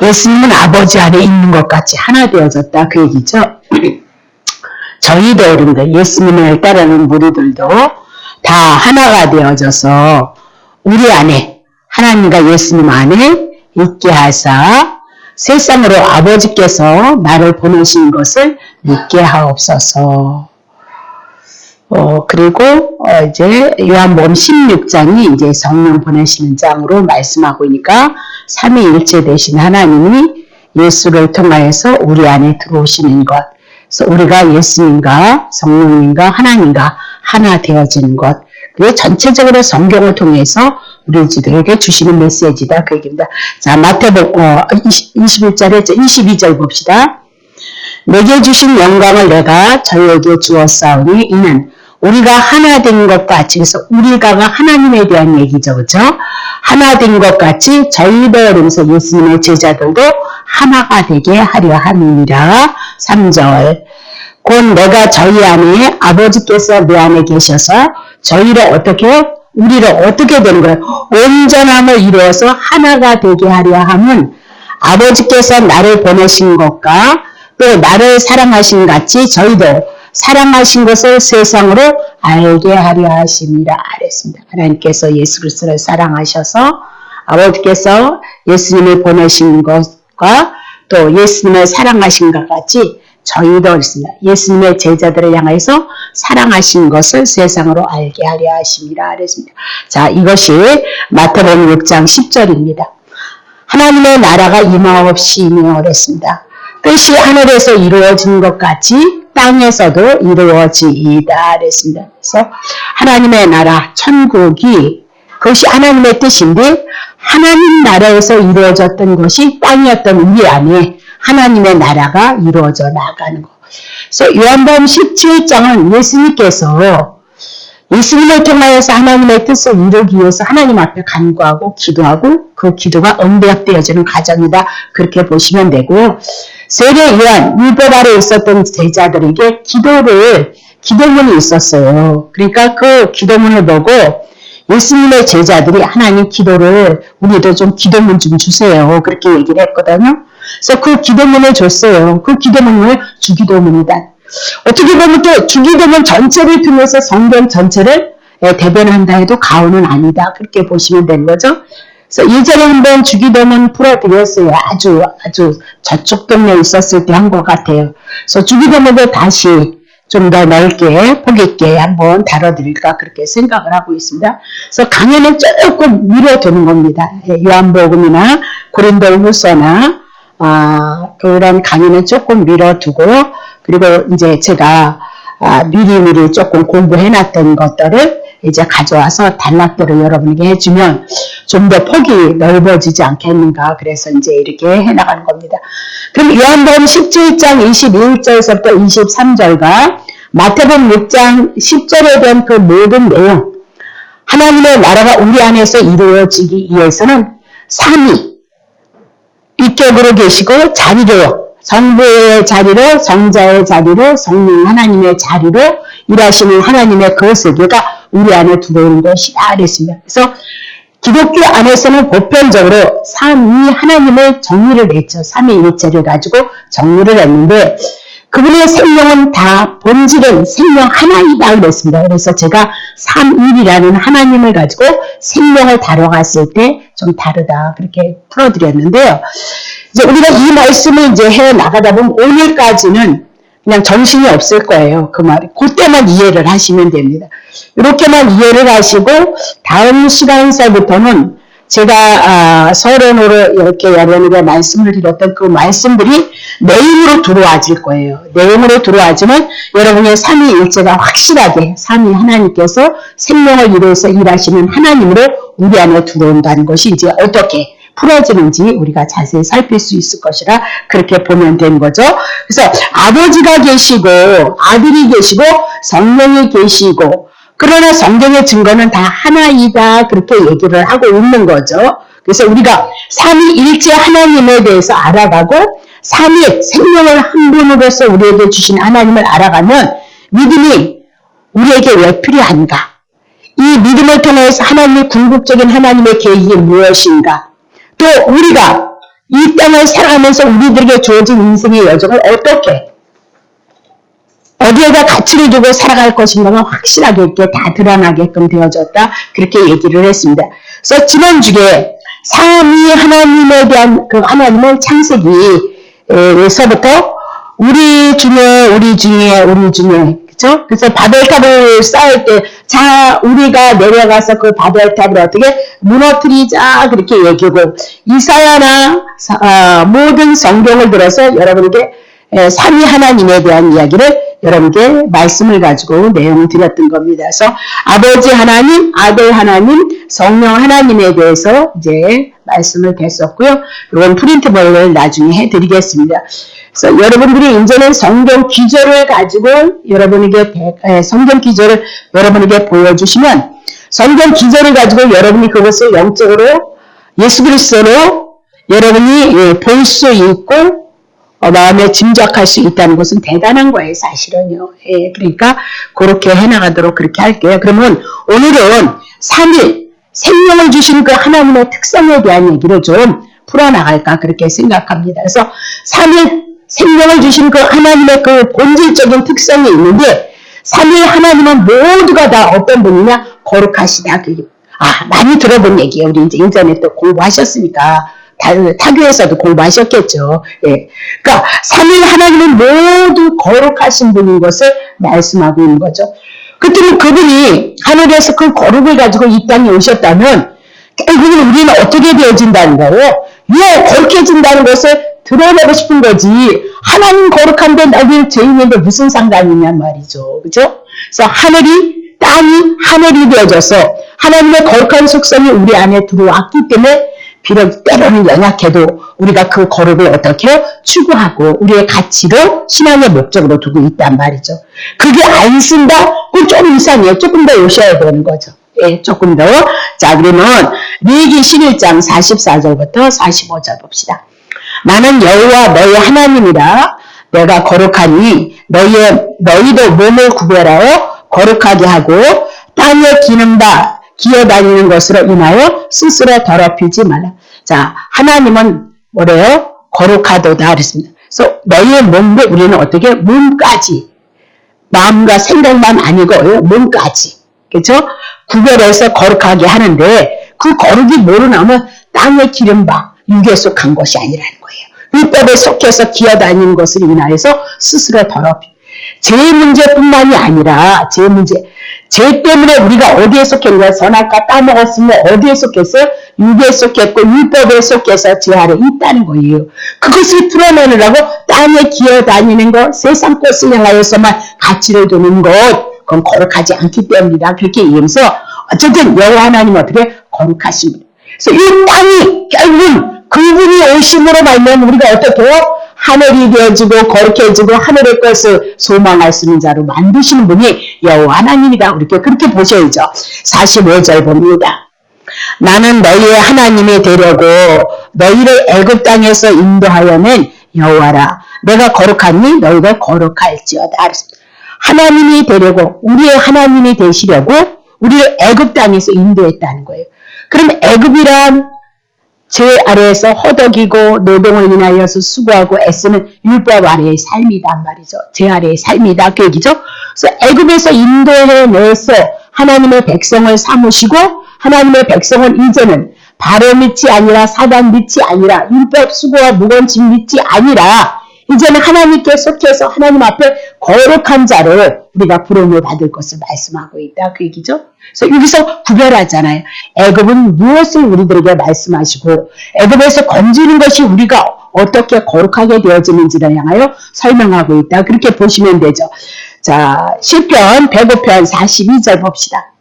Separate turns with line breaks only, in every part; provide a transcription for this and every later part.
예수님은 아버지 안에 있는 것 같이 하나 되어졌다 그 얘기죠. 저희도 여러분들 예수님을 따르는 무리들도 다 하나가 되어져서 우리 안에 하나님과 예수님 안에 있게 하사 세상으로 아버지께서 나를 보내신 것을 믿게 하옵소서. 그리고 이제 요한복음 16장이 이제 성령 보내시는 장으로 말씀하고 있으니까 삼위일체 되신 하나님이 예수를 통하여서 우리 안에 들어오시는 것. 그래서 우리가 예수님과 성령님과 하나님과 하나 되어지는 것. 그리고 전체적으로 성경을 통해서 우리들에게 주시는 메시지다 그 얘기입니다. 자, 마태복음 21절에 22절 봅시다. 내게 주신 영광을 내가 저희에게 주었사오니 이는 우리가 하나 된 것 같이, 그래서 우리가가 하나님에 대한 얘기죠. 그죠? 하나 된 것 같이 저희도 그러면서 예수님의 제자들도 하나가 되게 하려 함이니라. 3절. 곧 내가 저희 안에 아버지께서 내 안에 계셔서 저희를 어떻게, 우리를 어떻게 되는 거예요? 온전함을 이루어서 하나가 되게 하려 함은 아버지께서 나를 보내신 것과 또 나를 사랑하신 같이 저희도 사랑하신 것을 세상으로 알게 하려 하심이라 하랬습니다. 하나님께서 예수 그리스도를 사랑하셔서 아버지께서 예수님을 보내신 것과 또 예수님을 사랑하신 것 같이 저희도 그렇습니다. 예수님의 제자들을 향해서 사랑하신 것을 세상으로 알게 하려 하심이라 하랬습니다. 자, 이것이 마태복음 6장 10절입니다. 하나님의 나라가 임하옵시며 그랬습니다. 뜻이 하늘에서 이루어진 것 같이 땅에서도 이루어지이다 그랬습니다. 그래서 하나님의 나라, 천국이 그것이 하나님의 뜻인데 하나님 나라에서 이루어졌던 것이 땅이었던 우리 안에 하나님의 나라가 이루어져 나가는 것. 그래서 요한복음 17장은 예수님께서 예수님을 통하여서 하나님의 뜻을 이루기 위해서 하나님 앞에 간구하고 기도하고 그 기도가 응답되어지는 과정이다. 그렇게 보시면 되고요. 세례 요한 율법 아래 있었던 제자들에게 기도문이 있었어요. 그러니까 그 기도문을 보고 예수님의 제자들이 하나님 기도를 우리도 좀 기도문 좀 주세요. 그렇게 얘기를 했거든요. 그래서 그 기도문을 줬어요. 그 기도문을 주기도문이다. 어떻게 보면 또 주기도문 전체를 통해서 성경 전체를 대변한다 해도 과언은 아니다. 그렇게 보시면 되는 거죠. 그래서 예전에 한번 주기도문 풀어드렸어요. 아주 저쪽 동네에 있었을 때 한 것 같아요. 그래서 주기도문을 다시 좀 더 넓게 폭 있게 한번 다뤄드릴까 그렇게 생각을 하고 있습니다. 그래서 강연은 조금 미뤄두는 겁니다. 요한복음이나 고린도후서나 그런 강의는 조금 미뤄두고 그리고 이제 제가 미리 조금 공부해놨던 것들을 이제 가져와서 단락대로 여러분에게 해주면 좀 더 폭이 넓어지지 않겠는가. 그래서 이제 이렇게 해나가는 겁니다. 그럼 요한복음 17장 21절에서부터 23절과 마태복음 6장 10절에 대한 그 모든 내용, 하나님의 나라가 우리 안에서 이루어지기 위해서는 삼위 위격으로 계시고 자리로, 성부의 자리로, 성자의 자리로, 성령 하나님의 자리로 일하시는 하나님의 그 세계가 우리 안에 들어오는 것이다 그랬습니다. 그래서 기독교 안에서는 보편적으로 삼위 하나님을 정리를 했죠. 삼위일체를 가지고 정리를 했는데 그분의 생명은 다 본질은 생명 하나이다 그랬습니다. 그래서 제가 삼일이라는 하나님을 가지고 생명을 다뤄갔을 때 좀 다르다 그렇게 풀어드렸는데요. 이제 우리가 이 말씀을 이제 해 나가다 보면 오늘까지는 그냥 정신이 없을 거예요. 그 말이. 그때만 이해를 하시면 됩니다. 이렇게만 이해를 하시고 다음 시간서부터는 제가 서론으로 이렇게 여러분에게 말씀을 드렸던 그 말씀들이 내용으로 들어와질 거예요. 내용으로 들어와지면 여러분의 삼위일체가 확실하게 삼위 하나님께서 생명을 이루어서 일하시는 하나님으로 우리 안에 들어온다는 것이 이제 어떻게 풀어지는지 우리가 자세히 살필 수 있을 것이라 그렇게 보면 되는 거죠. 그래서 아버지가 계시고 아들이 계시고 성령이 계시고 그러나 성경의 증거는 다 하나이다 그렇게 얘기를 하고 있는 거죠. 그래서 우리가 삼위일체 하나님에 대해서 알아가고 삼위 생명을 한 분으로서 우리에게 주신 하나님을 알아가면 믿음이 우리에게 왜 필요한가? 이 믿음을 통해서 하나님의 궁극적인 하나님의 계획이 무엇인가? 또 우리가 이 땅을 살아가면서 우리들에게 주어진 인생의 여정을 어디에다 가치를 두고 살아갈 것인가가 확실하게 이렇게 다 드러나게끔 되어졌다. 그렇게 얘기를 했습니다. 그래서 지난주에 삼위 하나님에 대한 그 하나님의 창세기에서부터 우리 중에 그죠? 그래서 바벨탑을 쌓을 때 우리가 내려가서 그 바벨탑을 어떻게 무너뜨리자 그렇게 얘기하고 이사야나 모든 성경을 들어서 여러분에게 삼위 하나님에 대한 이야기를 여러분께 말씀을 가지고 내용을 드렸던 겁니다. 그래서 아버지 하나님, 아들 하나님, 성령 하나님에 대해서 이제 말씀을 드렸었고요. 이건 프린트볼을 나중에 해드리겠습니다. 그래서 여러분들이 이제는 성경 기저를 가지고 성경 기저를 여러분에게 보여주시면 성경 기저를 가지고 여러분이 그것을 영적으로 예수 그리스도로 여러분이 볼 수 있고 마음에 짐작할 수 있다는 것은 대단한 거예요, 사실은요. 예, 그러니까 그렇게 해나가도록 그렇게 할게요. 그러면 오늘은 3일 생명을 주신 그 하나님의 특성에 대한 얘기를 좀 풀어나갈까 그렇게 생각합니다. 그래서 3일 생명을 주신 그 하나님의 그 본질적인 특성이 있는데 3일 하나님은 모두가 다 어떤 분이냐? 거룩하시다. 많이 들어본 얘기예요. 우리 이제 인터넷도 공부하셨으니까. 타교에서도 공부하셨겠죠. 예. 그러니까 3일 하나님은 모두 거룩하신 분인 것을 말씀하고 있는 거죠. 그때는 그분이 하늘에서 그 거룩을 가지고 이 땅에 오셨다면 결국은 우리는 어떻게 되어진다는 거예요? 왜 거룩해진다는 것을 드러내고 싶은 거지. 하나님 거룩한데 나는 죄인인데 무슨 상관이냔 말이죠. 그죠? 그래서 땅이 하늘이 되어져서 하나님의 거룩한 속성이 우리 안에 들어왔기 때문에 비록 때로는 연약해도 우리가 그 거룩을 어떻게 해요? 추구하고 우리의 가치로 신앙의 목적으로 두고 있단 말이죠. 그게 안 쓴다? 그건 좀 이상해요. 조금 더 오셔야 되는 거죠. 예, 조금 더. 자, 그러면 레위기 11장 44절부터 45절 봅시다. 나는 여호와 너희 하나님이라 내가 거룩하니 너희도 몸을 구별하여 거룩하게 하고 땅에 기어다니는 것으로 인하여 스스로 더럽히지 말라. 자, 하나님은 뭐래요? 거룩하도다 그랬습니다. 그래서 너희의 몸도 우리는 어떻게? 몸까지. 마음과 생각만 아니고 몸까지. 그렇죠? 구별해서 거룩하게 하는데 그 거룩이 뭐로 나오면 땅에 기름바, 육에 속한 것이 아니라는 거예요. 율법에 속해서 기어다니는 것을 인하여서 스스로 더럽히. 죄 문제뿐만이 아니라 죄 때문에 우리가 어디에 속했냐? 선악과 따먹었으면 어디에 속했어요? 육에 속했고 율법에 속해서 죄 아래 있다는 거예요. 그것을 풀어내느라고 땅에 기어다니는 것, 세상 것을 향하여서만 가치를 두는 것, 그건 거룩하지 않기 때문이다. 그렇게 얘기하면서 어쨌든 여호와 하나님 어떻게 거룩하신 분. 그래서 이 땅이 결국은 그분이 오심으로 말미암아 우리가 어떻게 해요? 하늘이 되어지고 거룩해지고 하늘의 것을 소망할 수 있는 자로 만드시는 분이 여호와 하나님이다. 이렇게 그렇게 보셔야죠. 45절 봅니다. 나는 너희의 하나님이 되려고 너희를 애굽 땅에서 인도하여낸 여호와라. 내가 거룩하니 너희가 거룩할지어다. 하나님이 되려고 우리의 하나님이 되시려고 우리를 애굽 땅에서 인도했다는 거예요. 그럼 애굽이란 죄 아래에서 허덕이고 노동을 인하여서 수고하고 애쓰는 율법 아래의 삶이란 말이죠. 죄 아래의 삶이다. 그 얘기죠. 그래서 애굽에서 인도해내서 하나님의 백성을 삼으시고 하나님의 백성은 이제는 바로 밑이 아니라 사단 밑이 아니라 율법 수고와 무거운 짐 밑이 아니라 이제는 하나님께 속해서 하나님 앞에 거룩한 자를 우리가 부름을 받을 것을 말씀하고 있다. 그 얘기죠. 그래서 여기서 구별하잖아요. 애굽은 무엇을 우리들에게 말씀하시고 애굽에서 건지는 것이 우리가 어떻게 거룩하게 되어지는지를 향하여 설명하고 있다. 그렇게 보시면 되죠. 자, 시편 105편 42절 봅시다.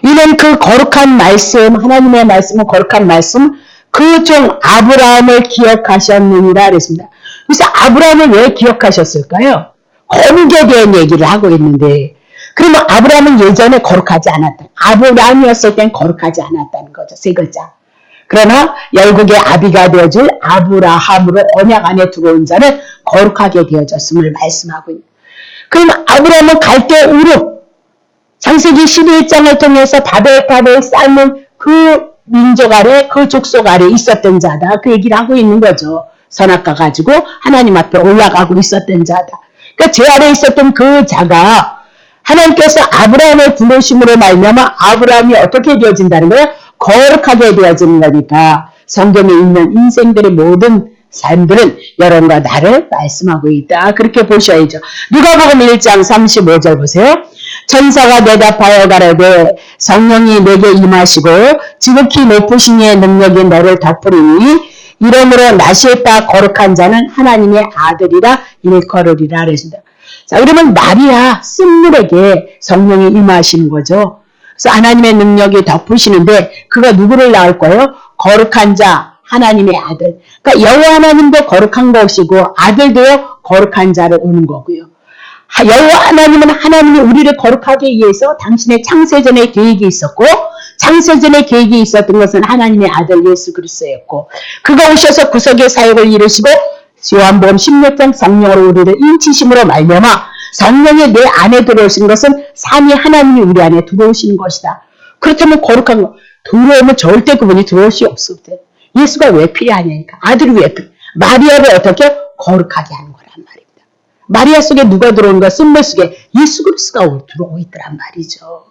이는 그 거룩한 말씀, 하나님의 말씀은 거룩한 말씀, 그 종 아브라함을 기억하셨느니라 그랬습니다. 그래서 아브라함을 왜 기억하셨을까요? 거룩에 대한 얘기를 하고 있는데 그러면 아브라함은 예전에 거룩하지 않았다. 아브라함이었을 땐 거룩하지 않았다는 거죠. 세 글자. 그러나 열국의 아비가 되어줄 아브라함으로 언약 안에 들어온 자는 거룩하게 되어졌음을 말씀하고 있는. 그럼 아브라함은 갈대 우르 창세기 11장을 통해서 바벨탑을 쌓는 그 민족 아래 그 족속 아래 있었던 자다. 그 얘기를 하고 있는 거죠. 선악과 가지고 하나님 앞에 올라가고 있었던 자다. 그러니까 제 아래 있었던 그 자가 하나님께서 아브라함을 부르심으로 말미암아 아브라함이 어떻게 되어진다는 거예요? 거룩하게 되어지는 거니까 성경에 있는 인생들의 모든 삶들은 여러분과 나를 말씀하고 있다. 그렇게 보셔야죠. 누가복음 1장 35절 보세요. 천사가 대답하여 가라되 성령이 내게 임하시고 지극히 높으신 이의 능력이 너를 덮으리니 이러므로 나실 바 거룩한 자는 하나님의 아들이라 일컬으리라 그랬습니다. 자, 그러면 마리아 쓴물에게 성령이 임하시는 거죠. 그래서 하나님의 능력이 덮으시는데 그가 누구를 낳을 거예요? 거룩한 자, 하나님의 아들. 그러니까 여호와 하나님도 거룩한 것이고 아들도요 거룩한 자를 오는 거고요. 여호와 하나님은 하나님이 우리를 거룩하게 위해서 당신의 창세전에 계획이 있었고 창세전에 계획이 있었던 것은 하나님의 아들 예수 그리스도였고 그가 오셔서 구속의 사역을 이루시고 요한복음 16장 성령으로 우리를 인치심으로 말미암아 성령이 내 안에 들어오신 것은 삼위 하나님이 우리 안에 들어오시는 것이다. 그렇다면 거룩한 거 들어오면 절대 그분이 들어올 수 없을 때 예수가 왜 필요하냐니까. 아들이 왜 필요해. 마리아를 어떻게 거룩하게 하는 거란 말입니다. 마리아 속에 누가 들어오는가? 쓴물 속에 예수 그리스도가 들어오고 있더란 말이죠.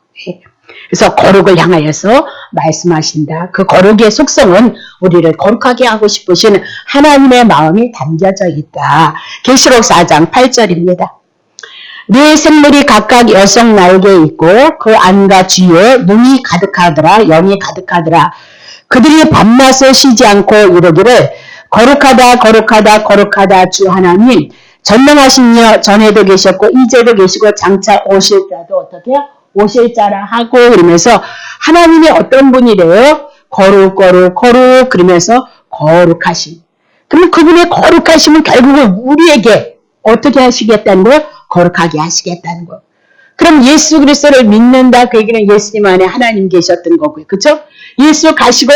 그래서 거룩을 향하여서 말씀하신다. 그 거룩의 속성은 우리를 거룩하게 하고 싶으신 하나님의 마음이 담겨져 있다. 계시록 4장 8절입니다. 네 생물이 각각 여성 날개에 있고 그 안과 뒤에 눈이 가득하더라. 영이 가득하더라. 그들이 밤낮을 쉬지 않고 이르기를 거룩하다 거룩하다 거룩하다 주 하나님 전능하신 여 전에도 계셨고 이제도 계시고 장차 오실 자도 어떻게 오실 자라 하고 그러면서 하나님이 어떤 분이래요? 거룩 거룩 거룩 그러면서 거룩하심. 그러면 그분의 거룩하심은 결국은 우리에게 어떻게 하시겠다는 거예요? 거룩하게 하시겠다는 거. 그럼 예수 그리스도를 믿는다 그 얘기는 예수님 안에 하나님 계셨던 거고요. 그렇죠? 예수 가시고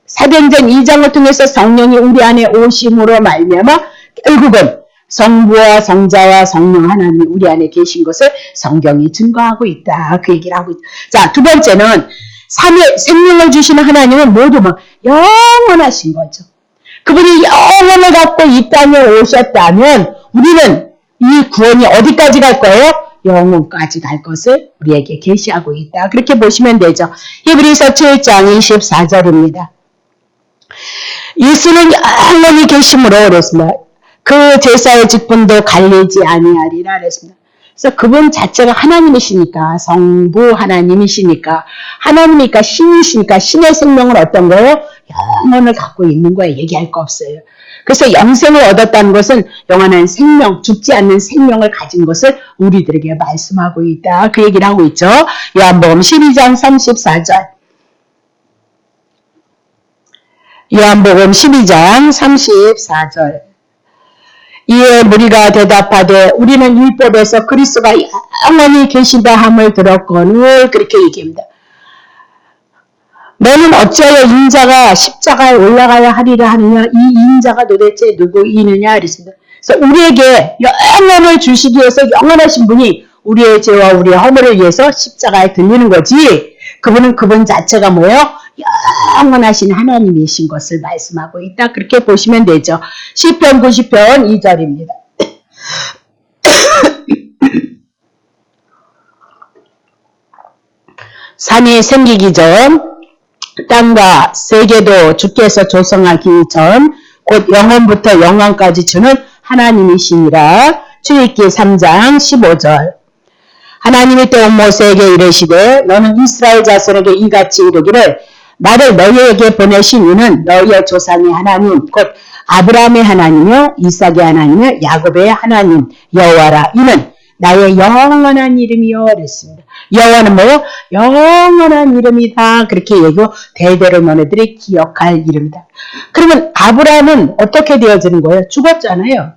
사도행전 2장을 통해서 성령이 우리 안에 오심으로 말미암아 결국은 성부와 성자와 성령 하나님이 우리 안에 계신 것을 성경이 증거하고 있다. 그 얘기를 하고 있다. 자, 두 번째는 삼위 생명을 주시는 하나님은 모두 영원하신 거죠. 그분이 영원을 갖고 이 땅에 오셨다면 우리는 이 구원이 어디까지 갈 거예요? 영혼까지 갈 것을 우리에게 계시하고 있다. 그렇게 보시면 되죠. 히브리서 7장 24절입니다. 예수는 영원히 계심으로 그랬습니다. 그 제사의 직분도 갈리지 아니하리라 그랬습니다. 그래서 그분 자체가 하나님이시니까 성부 하나님이시니까 하나님이니까 신이시니까 신의 생명은 어떤 거예요? 영혼을 갖고 있는 거예요. 얘기할 거 없어요. 그래서 영생을 얻었다는 것은 영원한 생명, 죽지 않는 생명을 가진 것을 우리들에게 말씀하고 있다. 그 얘기를 하고 있죠. 요한복음 12장 34절. 요한복음 12장 34절. 이에 무리가 대답하되 우리는 율법에서 그리스도가 영원히 계시다 함을 들었거늘 그렇게 얘기합니다. 너는 어찌하여 인자가 십자가에 올라가야 하리라 하느냐? 이 인자가 도대체 누구이느냐? 그랬습니다. 그래서 우리에게 영원을 주시기 위해서 영원하신 분이 우리의 죄와 우리의 허물을 위해서 십자가에 들리는 거지. 그분은 그분 자체가 뭐예요? 영원하신 하나님이신 것을 말씀하고 있다. 그렇게 보시면 되죠. 시편 90편 2절입니다. 산이 생기기 전 땅과 세계도 주께서 조성하기 전 곧 영원부터 영원까지 주는 하나님이시니라. 출애굽기 3장 15절. 하나님이 또 모세에게 이르시되 너는 이스라엘 자손에게 이같이 이르기를 나를 너희에게 보내신 이는 너희의 조상의 하나님 곧 아브라함의 하나님이요 이삭의 하나님이요 야곱의 하나님 여호와라. 이는 나의 영원한 이름이요 그랬습니다. 여호와는 뭐요? 영원한 이름이다. 그렇게 얘기하고 대대로 너네들이 기억할 이름이다. 그러면 아브라함은 어떻게 되어지는 거예요? 죽었잖아요.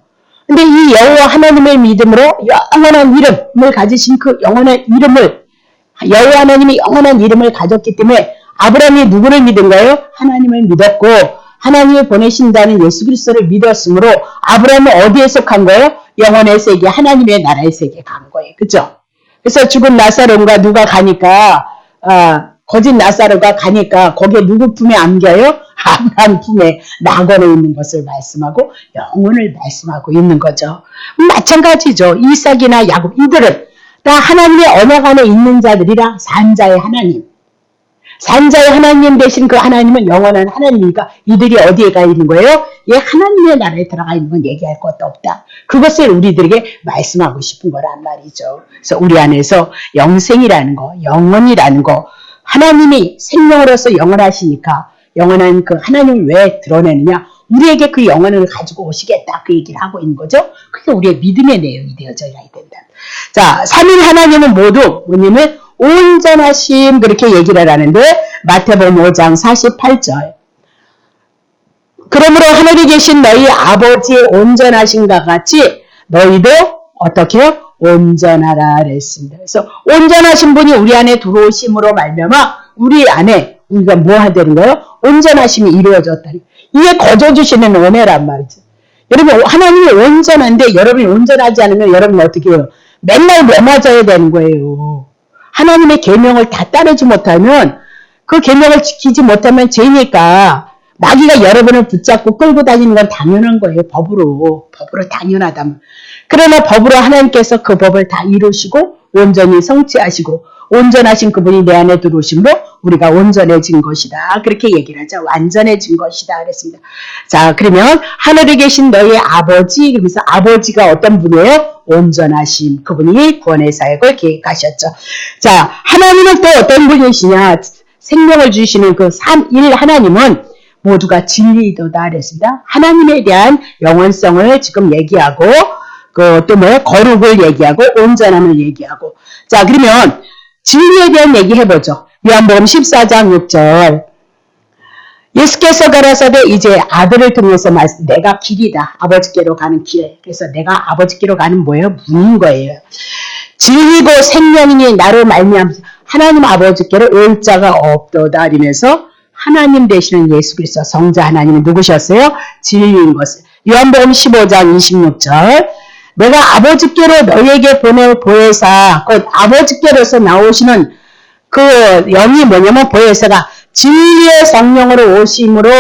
근데 이 여호와 하나님의 믿음으로 영원한 이름을 가지신 그 영원한 이름을 여호와 하나님이 영원한 이름을 가졌기 때문에 아브라함이 누구를 믿은 거예요? 하나님을 믿었고 하나님을 보내신다는 예수 그리스도를 믿었으므로 아브라함은 어디에 속한 거예요? 영원의 세계, 하나님의 나라의 세계에 간 거예요. 그죠? 그래서 죽은 나사로가 누가 가니까 거짓 나사로가 가니까 거기에 누구 품에 안겨요? 아브라함 품에 낙원에 있는 것을 말씀하고 영혼을 말씀하고 있는 거죠. 마찬가지죠. 이삭이나 야곱 이들은 다 하나님의 언약 안에 있는 자들이라 산자의 하나님. 산자의 하나님 대신 그 하나님은 영원한 하나님이니까 이들이 어디에 가 있는 거예요? 예, 하나님의 나라에 들어가 있는 건 얘기할 것도 없다. 그것을 우리들에게 말씀하고 싶은 거란 말이죠. 그래서 우리 안에서 영생이라는 거, 영원이라는 거, 하나님이 생명으로서 영원하시니까 영원한 그 하나님을 왜 드러내느냐? 우리에게 그 영혼을 가지고 오시겠다. 그 얘기를 하고 있는 거죠. 그게 우리의 믿음의 내용이 되어져야 된다. 자, 삼위 하나님은 모두 뭐냐면 온전하심 그렇게 얘기를 하는데 마태복음 5장 48절. 그러므로 하늘에 계신 너희 아버지의 온전하심과 같이 너희도 어떻게 해요? 온전하라 그랬습니다. 그래서 온전하신 분이 우리 안에 들어오심으로 말미암아 우리 안에 우리가 뭐 해야 되는 거예요? 온전하심이 이루어졌다니. 이게 거저주시는 은혜란 말이죠. 여러분 하나님이 온전한데 여러분이 온전하지 않으면 여러분은 어떻게 해요? 맨날 넘어져야 되는 거예요. 하나님의 계명을 다 따르지 못하면 그 계명을 지키지 못하면 죄니까 마귀가 여러분을 붙잡고 끌고 다니는 건 당연한 거예요. 법으로 당연하다. 그러나 법으로 하나님께서 그 법을 다 이루시고 온전히 성취하시고 온전하신 그분이 내 안에 들어오심으로 우리가 온전해진 것이다. 그렇게 얘기를 하죠. 완전해진 것이다. 그랬습니다. 자, 그러면 하늘에 계신 너희 아버지, 그러면서 아버지가 어떤 분이에요? 온전하심. 그분이 구원의 사역을 계획하셨죠. 자, 하나님은 또 어떤 분이시냐? 생명을 주시는 그 삼일 하나님은 모두가 진리이도다. 그랬습니다. 하나님에 대한 영원성을 지금 얘기하고, 또 뭐예요? 거룩을 얘기하고, 온전함을 얘기하고. 자, 그러면 진리에 대한 얘기 해보죠. 요한복음 14장 6절. 예수께서 가라사대 이제 아들을 통해서 말씀, 내가 길이다. 아버지께로 가는 길. 그래서 내가 아버지께로 가는 뭐예요? 문인 거예요. 진리고 생명이니 나로 말미암아서 하나님 아버지께로 올 자가 없도다. 이러면서 하나님 되시는 예수 그리스도 성자 하나님은 누구셨어요? 진리인 것을. 요한복음 15장 26절. 내가 아버지께로 너희에게 보낼 보혜사, 곧 아버지께로서 나오시는 그 영이 뭐냐면 보혜사가 진리의 성령으로 오심으로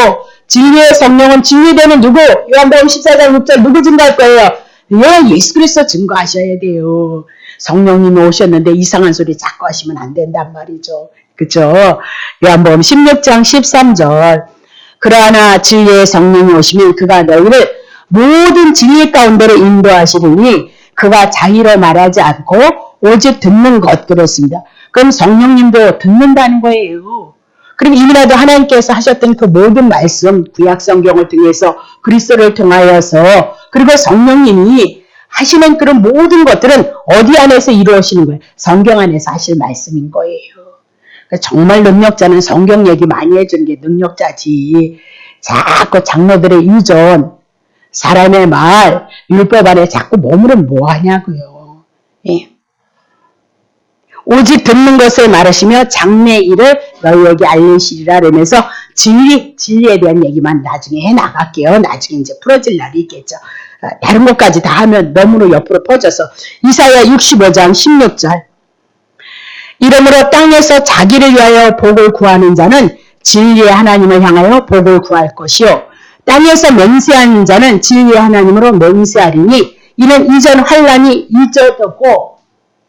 진리의 성령은 진리되는 누구? 요한복음 14장 6절 누구 증거할 거예요? 예, 예수 그리스도 증거하셔야 돼요. 성령님이 오셨는데 이상한 소리 자꾸 하시면 안 된단 말이죠. 그죠? 요한복음 16장 13절. 그러나 진리의 성령이 오시면 그가 너희를 모든 진리 가운데로 인도하시리니 그가 자기로 말하지 않고 오직 듣는 것 그렇습니다. 그럼 성령님도 듣는다는 거예요. 그럼 이미라도 하나님께서 하셨던 그 모든 말씀 구약 성경을 통해서 그리스도를 통하여서 그리고 성령님이 하시는 그런 모든 것들은 어디 안에서 이루어지는 거예요? 성경 안에서 하실 말씀인 거예요. 그러니까 정말 능력자는 성경 얘기 많이 해주는 게 능력자지. 자꾸 장로들의 유전 사람의 말, 율법 안에 자꾸 머무르면 뭐하냐고요. 예. 오직 듣는 것을 말하시며 장래 일을 너희에게 알리시리라 그러면서 진리에 대한 얘기만 나중에 해나갈게요. 나중에 이제 풀어질 날이 있겠죠. 다른 것까지 다 하면 너무나 옆으로 퍼져서 이사야 65장 16절. 이러므로 땅에서 자기를 위하여 복을 구하는 자는 진리의 하나님을 향하여 복을 구할 것이요. 땅에서 맹세하는 자는 진리의 하나님으로 맹세하리니 이는 이전 환란이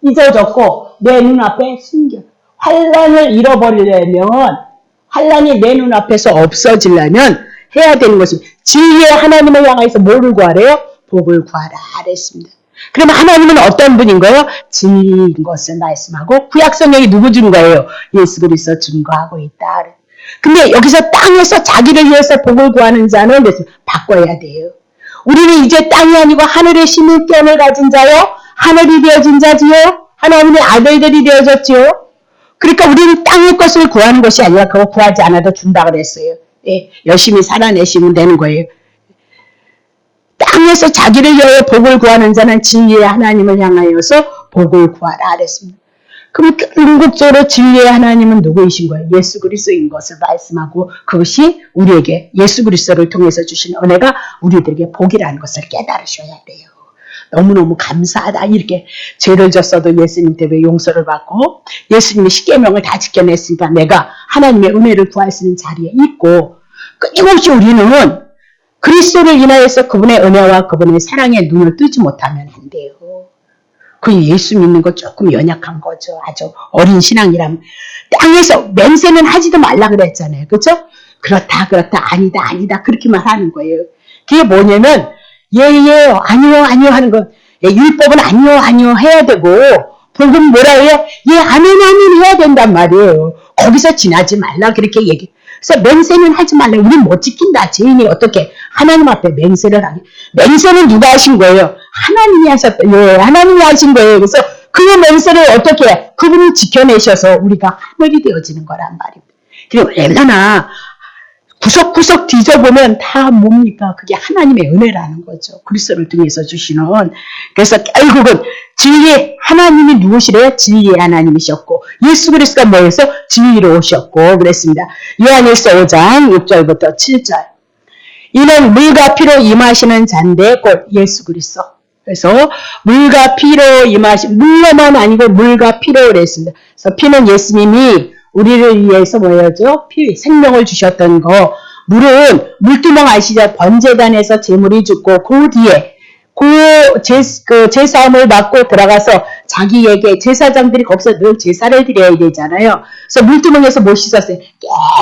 잊어졌고 내 눈앞에 숨겨. 환란을 잃어버리려면 환란이 내 눈앞에서 없어지려면 해야 되는 것입니다. 진리의 하나님을 향해서 뭐를 구하래요? 복을 구하라 그랬습니다. 그러면 하나님은 어떤 분인 거예요? 진리인 것을 말씀하고 구약성경이 누구 준 거예요? 예수 그리스도 증거하고 있다. 근데 여기서 땅에서 자기를 위해서 복을 구하는 자는 바꿔야 돼요. 우리는 이제 땅이 아니고 하늘의 시민권을 가진 자요. 하늘이 되어진 자지요. 하나님의 아들들이 되어졌지요. 그러니까 우리는 땅의 것을 구하는 것이 아니라 그거 구하지 않아도 준다 그랬어요. 예, 열심히 살아내시면 되는 거예요. 땅에서 자기를 위하여 복을 구하는 자는 진리의 하나님을 향하여서 복을 구하라 그랬습니다. 그럼 궁극적으로 진리의 하나님은 누구이신 거예요? 예수 그리스도인 것을 말씀하고 그것이 우리에게 예수 그리스도를 통해서 주신 은혜가 우리들에게 복이라는 것을 깨달으셔야 돼요. 너무너무 감사하다. 이렇게 죄를 졌어도 예수님 때문에 용서를 받고 예수님의 십계명을 다 지켜냈으니까 내가 하나님의 은혜를 구할 수 있는 자리에 있고 끊임없이 우리는 그리스도를 인하여서 그분의 은혜와 그분의 사랑에 눈을 뜨지 못하면 안 돼요. 그 예수 믿는 거 조금 연약한 거죠. 아주 어린 신앙이라면. 땅에서 맹세는 하지도 말라 그랬잖아요. 그렇죠? 그렇다 아니다 그렇게만 하는 거예요. 그게 뭐냐면 예예 아니요 하는 거. 율법은 아니요 해야 되고 복음 뭐라 해요? 예 아멘 해야 된단 말이에요. 거기서 지나지 말라 그렇게 얘기. 그래서 맹세는 하지 말라. 우린 못 지킨다. 죄인이 어떻게 하나님 앞에 맹세를 하게. 맹세는 누가 하신 거예요? 하나님이 하셨다. 예, 하나님이 하신 거예요. 그래서 그 맹세를 어떻게 해? 그분이 지켜내셔서 우리가 하늘이 되어지는 거란 말입니다. 그리고 얼마나 구석구석 뒤져보면 다 뭡니까? 그게 하나님의 은혜라는 거죠. 그리스도를 통해서 주시는. 그래서 결국은 진리의 하나님이 누구시래요? 진리의 하나님이셨고 예수 그리스도가 뭐해서 진리로 오셨고 그랬습니다. 요한일서 5장 6절부터 7절. 이는 물과 피로 임하시는 자인데 곧 예수 그리스도. 그래서 물과 피로 임하신 물로만 아니고 물과 피로 그랬습니다. 그래서 피는 예수님이 우리를 위해서 뭐였죠? 피, 생명을 주셨던 거. 물은 물두멍 아시죠? 번제단에서 제물이 죽고 그 뒤에 그 제사함을 받고 들어가서 자기에게 제사장들이 거기서 늘 제사를 드려야 되잖아요. 그래서 물두멍에서 못 씻었어요.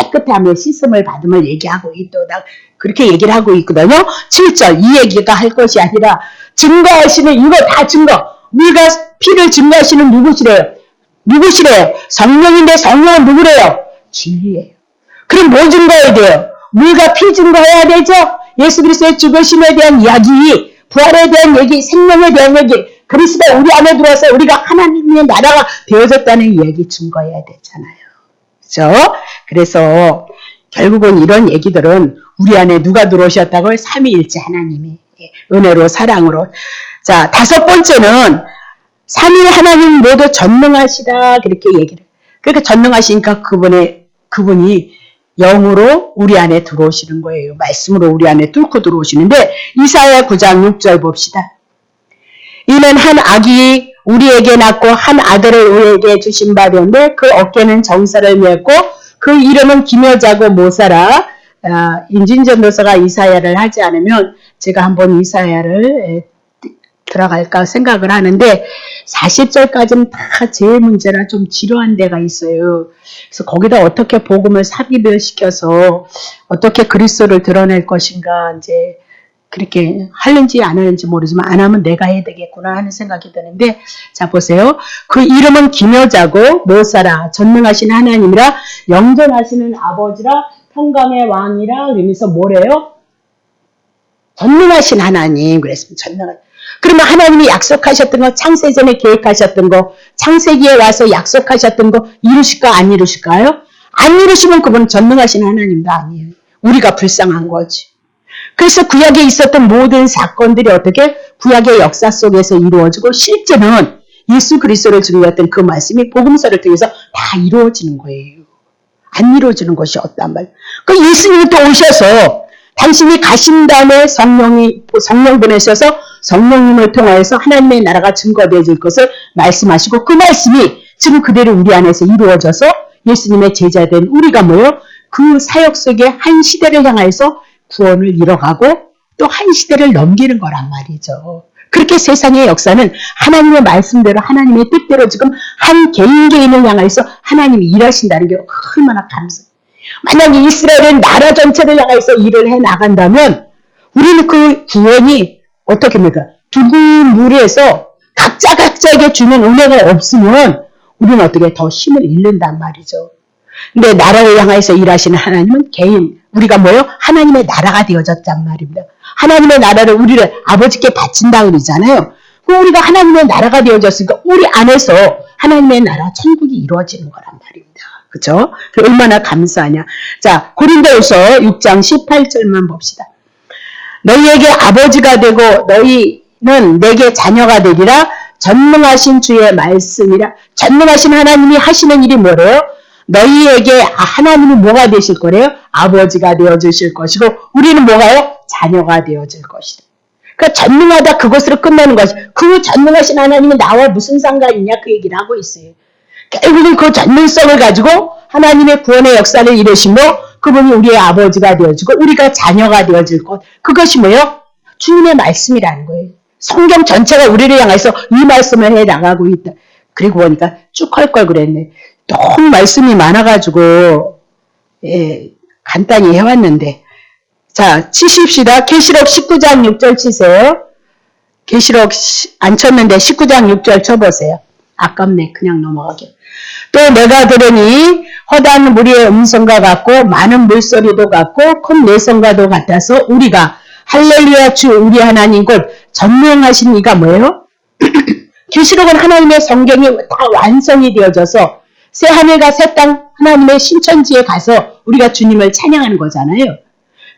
깨끗하며 씻음을 받음을 얘기하고 있도다. 그렇게 얘기를 하고 있거든요. 7절 이 얘기가 할 것이 아니라 증거하시는 이거 다 증거. 물과 피를 증거하시는 누구시래요? 성령인데 성령은 누구래요? 진리예요. 그럼 뭐 증거해야 돼요? 물과 피 증거해야 되죠? 예수 그리스도의 죽으심에 대한 이야기, 부활에 대한 얘기, 생명에 대한 얘기, 그리스도가 우리 안에 들어와서 우리가 하나님의 나라가 되어졌다는 이야기 증거해야 되잖아요. 그렇죠? 그래서 결국은 이런 얘기들은 우리 안에 누가 들어오셨다고요? 삼위일체 하나님이 은혜로 사랑으로. 자, 다섯 번째는 삼위 하나님 모두 전능하시다 그렇게 얘기를. 그러니까 전능하시니까 그분이 영으로 우리 안에 들어오시는 거예요. 말씀으로 우리 안에 뚫고 들어오시는데 이사야 9장 6절 봅시다. 이는 한 아기 우리에게 낳고 한 아들을 우리에게 주신 바 되는데 그 어깨는 정사를 메었고 그 이름은 기묘자고 모사라. 임진전도서가 이사야를 하지 않으면 제가 한번 이사야를 들어갈까 생각을 하는데 40절까지는 다 제 문제라 좀 지루한 데가 있어요. 그래서 거기다 어떻게 복음을 삽입을 시켜서 어떻게 그리스도를 드러낼 것인가 이제 그렇게 하는지 안 하는지 모르지만 안 하면 내가 해야 되겠구나 하는 생각이 드는데 자 보세요. 그 이름은 기묘자고 모사라 전능하신 하나님이라 영존하시는 아버지라 평강의 왕이라 그러면서 뭐래요? 전능하신 하나님 그랬습니다. 전능하신. 그러면 하나님이 약속하셨던 거, 창세전에 계획하셨던 거, 창세기에 와서 약속하셨던 거 이루실까 안 이루실까요? 안 이루시면 그분은 전능하신 하나님도 아니에요. 우리가 불쌍한 거지. 그래서 구약에 있었던 모든 사건들이 어떻게 구약의 역사 속에서 이루어지고 실제는 예수 그리스도를 증거했던 그 말씀이 복음서를 통해서 다 이루어지는 거예요. 안 이루어지는 것이 없단 말이에요. 그 예수님이 또 오셔서 당신이 가신 다음에 성령 보내셔서 성령님을 통하여서 하나님의 나라가 증거되어질 것을 말씀하시고 그 말씀이 지금 그대로 우리 안에서 이루어져서 예수님의 제자된 우리가 뭐요? 그 사역 속에 한 시대를 향해서 구원을 이뤄가고 또 한 시대를 넘기는 거란 말이죠. 그렇게 세상의 역사는 하나님의 말씀대로 하나님의 뜻대로 지금 한 개인을 향해서 하나님이 일하신다는 게 얼마나 감사해요. 만약에 이스라엘은 나라 전체를 향해서 일을 해나간다면 우리는 그 구원이 어떻게 합니까? 두근 물에서 각자에게 주는 은혜가 없으면 우리는 어떻게 더 힘을 잃는단 말이죠. 근데 나라를 향해서 일하시는 하나님은 개인, 우리가 뭐요? 하나님의 나라가 되어졌단 말입니다. 하나님의 나라를 우리를 아버지께 바친다 그러잖아요. 우리가 하나님의 나라가 되어졌으니까 우리 안에서 하나님의 나라, 천국이 이루어지는 거란 말입니다. 그렇죠? 얼마나 감사하냐. 자, 고린도후서 6장 18절만 봅시다. 너희에게 아버지가 되고 너희는 내게 자녀가 되리라. 전능하신 주의 말씀이라. 전능하신 하나님이 하시는 일이 뭐래요? 너희에게 하나님이 뭐가 되실 거래요? 아버지가 되어주실 것이고 우리는 뭐가요? 자녀가 되어질 것이다. 그러니까 전능하다 그것으로 끝나는 것이 그 전능하신 하나님이 나와 무슨 상관이냐 그 얘기를 하고 있어요. 결국은 그 전능성을 가지고 하나님의 구원의 역사를 이루시고 그분이 우리의 아버지가 되어지고 우리가 자녀가 되어질 것 그것이 뭐예요? 주님의 말씀이라는 거예요. 성경 전체가 우리를 향해서 이 말씀을 해나가고 있다. 그리고 보니까 쭉 할 걸 그랬네. 너무 말씀이 많아가지고 간단히 해왔는데 자 치십시다. 계시록 19장 6절 치세요. 계시록 안 쳤는데 19장 6절 쳐보세요. 아깝네. 그냥 넘어가게. 또 내가 들으니 허다한 무리의 음성과 같고 많은 물소리도 같고 큰 내성과도 같아서 우리가 할렐루야 주 우리 하나님 곧 전능하신 이가 뭐예요? 계시록은 하나님의 성경이 다 완성이 되어져서 새 하늘과 새 땅 하나님의 신천지에 가서 우리가 주님을 찬양하는 거잖아요.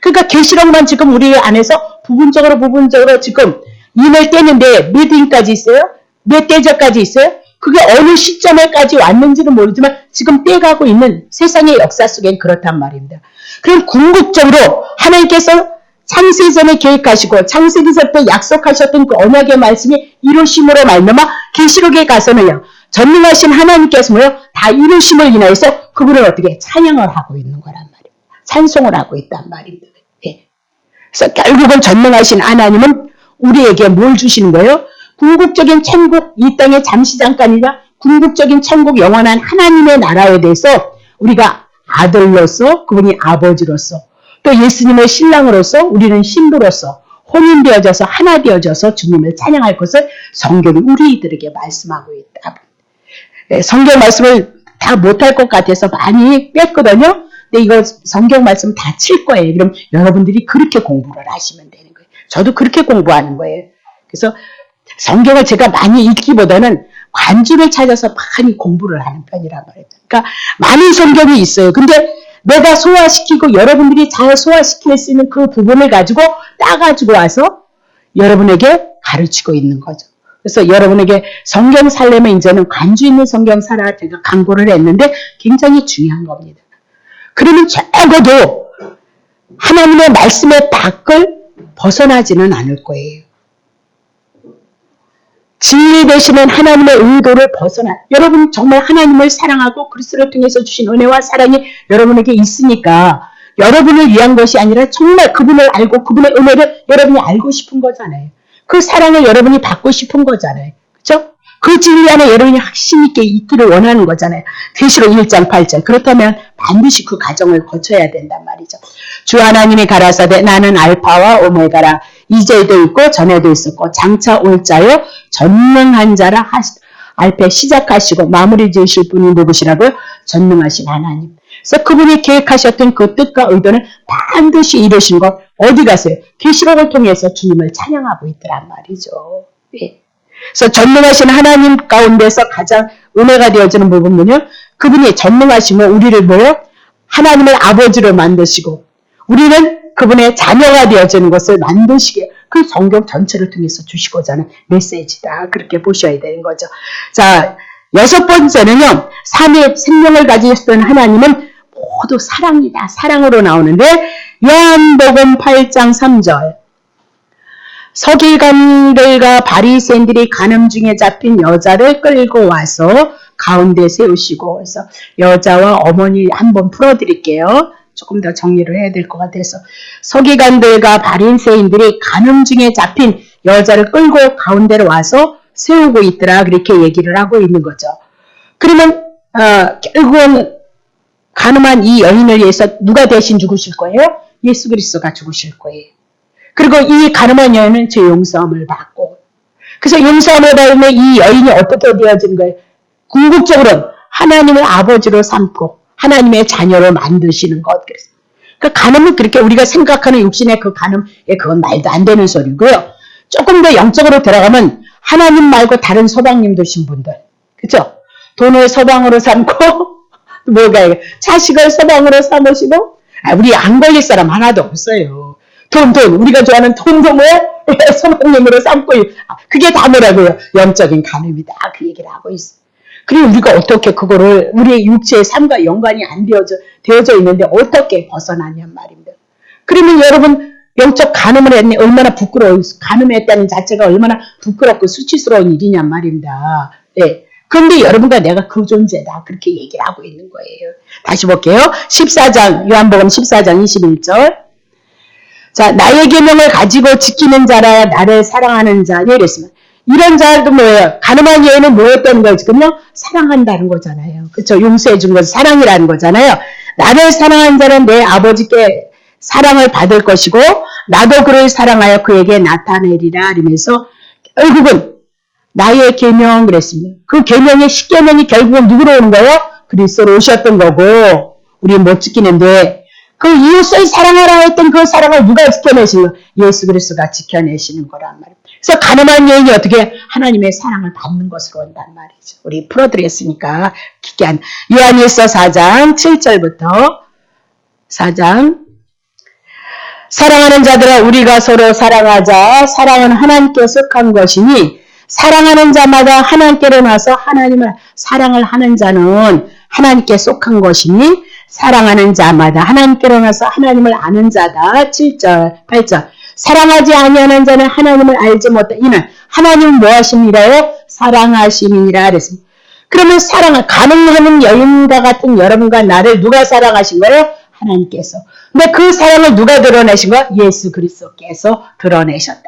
그러니까 계시록만 지금 우리 안에서 부분적으로 지금 임을 떼는데 몇 인까지 있어요? 몇 대절까지 있어요? 그게 어느 시점에까지 왔는지는 모르지만 지금 떼가고 있는 세상의 역사 속엔 그렇단 말입니다. 그럼 궁극적으로 하나님께서 창세전에 계획하시고 창세기서부터 약속하셨던 그 언약의 말씀이 이루심으로 말미암아 계시록에 가서는요. 전능하신 하나님께서 뭐요? 다 이루심을 인하여서 그분을 어떻게 찬양을 하고 있는 거란 말이에요. 찬송을 하고 있단 말입니다. 예. 그래서 결국은 전능하신 하나님은 우리에게 뭘 주시는 거예요? 궁극적인 천국, 이 땅의 잠시 잠깐이나 궁극적인 천국 영원한 하나님의 나라에 대해서 우리가 아들로서 그분이 아버지로서 또 예수님의 신랑으로서 우리는 신부로서 혼인되어져서 하나 되어져서 주님을 찬양할 것을 성경이 우리들에게 말씀하고 있다. 성경 말씀을 다 못할 것 같아서 많이 뺐거든요. 근데 이거 성경 말씀 다 칠 거예요. 그럼 여러분들이 그렇게 공부를 하시면 되는 거예요. 저도 그렇게 공부하는 거예요. 그래서 성경을 제가 많이 읽기보다는 관주를 찾아서 많이 공부를 하는 편이란 말이에요. 그러니까 많은 성경이 있어요. 근데 내가 소화시키고 여러분들이 잘 소화시킬 수 있는 그 부분을 가지고 따가지고 와서 여러분에게 가르치고 있는 거죠. 그래서 여러분에게 성경 살려면 이제는 관주 있는 성경 살아 제가 강구를 했는데 굉장히 중요한 겁니다. 그러면 적어도 하나님의 말씀의 밖을 벗어나지는 않을 거예요. 진리 되시는 하나님의 의도를 벗어나 여러분 정말 하나님을 사랑하고 그리스도를 통해서 주신 은혜와 사랑이 여러분에게 있으니까 여러분을 위한 것이 아니라 정말 그분을 알고 그분의 은혜를 여러분이 알고 싶은 거잖아요. 그 사랑을 여러분이 받고 싶은 거잖아요. 그렇죠? 그 진리 안에 여러분이 확신 있게 있기를 원하는 거잖아요. 계시록 1장 8절. 그렇다면 반드시 그 과정을 거쳐야 된단 말이죠. 주 하나님이 가라사대 나는 알파와 오메가라. 이제도 있고 전에도 있었고 장차 올 자요 전능한 자라 알패 시작하시고 마무리 지으실 분이 누구시라고요? 전능하신 하나님. 그래서 그분이 계획하셨던 그 뜻과 의도는 반드시 이루신 것 어디 가세요? 계시록을 통해서 주님을 찬양하고 있더란 말이죠. 예. 그래서 전능하신 하나님 가운데서 가장 은혜가 되어지는 부분은요. 그분이 전능하시면 우리를 뭐요? 하나님의 아버지로 만드시고 우리는 그분의 자녀가 되어지는 것을 만드시게 그 성경 전체를 통해서 주시고자 하는 메시지다. 그렇게 보셔야 되는 거죠. 자, 6번째는요. 삼위의 생명을 가지셨던 하나님은 모두 사랑이다. 사랑으로 나오는데 요한복음 8장 3절 서기관들과 바리새인들이 간음 중에 잡힌 여자를 끌고 와서 가운데 세우시고 그래서 여자와 어머니 한번 풀어드릴게요. 조금 더 정리를 해야 될 것 같아서 서기관들과 바리새인들이 간음 중에 잡힌 여자를 끌고 가운데로 와서 세우고 있더라. 그렇게 얘기를 하고 있는 거죠. 그러면 결국은 간음한 이 여인을 위해서 누가 대신 죽으실 거예요? 예수 그리스도가 죽으실 거예요. 그리고 이 간음한 여인은 제 용서함을 받고 그래서 용서함을 받으면 이 여인이 어떻게 되어진 거예요? 궁극적으로 하나님을 아버지로 삼고 하나님의 자녀로 만드시는 것. 그러니까 간음은 그렇게 우리가 생각하는 육신의 그 간음, 그건 말도 안 되는 소리고요. 조금 더 영적으로 들어가면 하나님 말고 다른 서방님 되신 분들, 그죠? 돈을 서방으로 삼고 뭐가 자식을 서방으로 삼으시고 우리 안 걸릴 사람 하나도 없어요. 돈 우리가 좋아하는 돈도 뭐 서방님으로 삼고 그게 다 뭐라고요? 영적인 간음이다. 그 얘기를 하고 있어요. 그리고 우리가 어떻게 그거를 우리의 육체의 삶과 연관이 안 되어져 있는데 어떻게 벗어나냔 말입니다. 그러면 여러분 영적 간음을 했네. 얼마나 부끄러워. 간음했다는 자체가 얼마나 부끄럽고 수치스러운 일이냔 말입니다. 네. 그런데 여러분과 내가 그 존재다. 그렇게 얘기를 하고 있는 거예요. 다시 볼게요. 14장, 요한복음 14장 21절. 자, 나의 계명을 가지고 지키는 자라야 나를 사랑하는 자냐 이랬습니다. 이런 자도 뭐예요? 가늠한 여인은 뭐였다는 거예요? 지금요? 사랑한다는 거잖아요. 그렇죠? 용서해 준 것은 사랑이라는 거잖아요. 나를 사랑한 자는 내 아버지께 사랑을 받을 것이고 나도 그를 사랑하여 그에게 나타내리라 이러면서 결국은 나의 계명 그랬습니다. 그 계명의 10계명이 결국은 누구로 오는 거예요? 그리스도로 오셨던 거고 우리는 못 지키는데 그 이웃을 사랑하라 했던 그 사랑을 누가 지켜내시는 거예요? 예수 그리스도가 지켜내시는 거란 말이에요. 그래서 가늠한 여인이 어떻게 하나님의 사랑을 받는 것으로 온단 말이죠. 우리 풀어드렸으니까 깊게 한 요한일서 4장 7절부터 4장 사랑하는 자들아 우리가 서로 사랑하자. 사랑은 하나님께 속한 것이니 사랑하는 자마다 하나님께로 나서 하나님을 사랑을 하는 자는 하나님께 속한 것이니 사랑하는 자마다 하나님께로 나서 하나님을 아는 자다. 7절 8절 사랑하지 아니하는 자는 하나님을 알지 못해 이는 하나님은 무엇이니라요? 사랑하심이니라 그랬습니다. 그러면 사랑을 가늠하는 여인과 같은 여러분과 나를 누가 사랑하신 거예요? 하나님께서. 근데 그 사랑을 누가 드러내신 거야? 예수 그리스도께서 드러내셨다.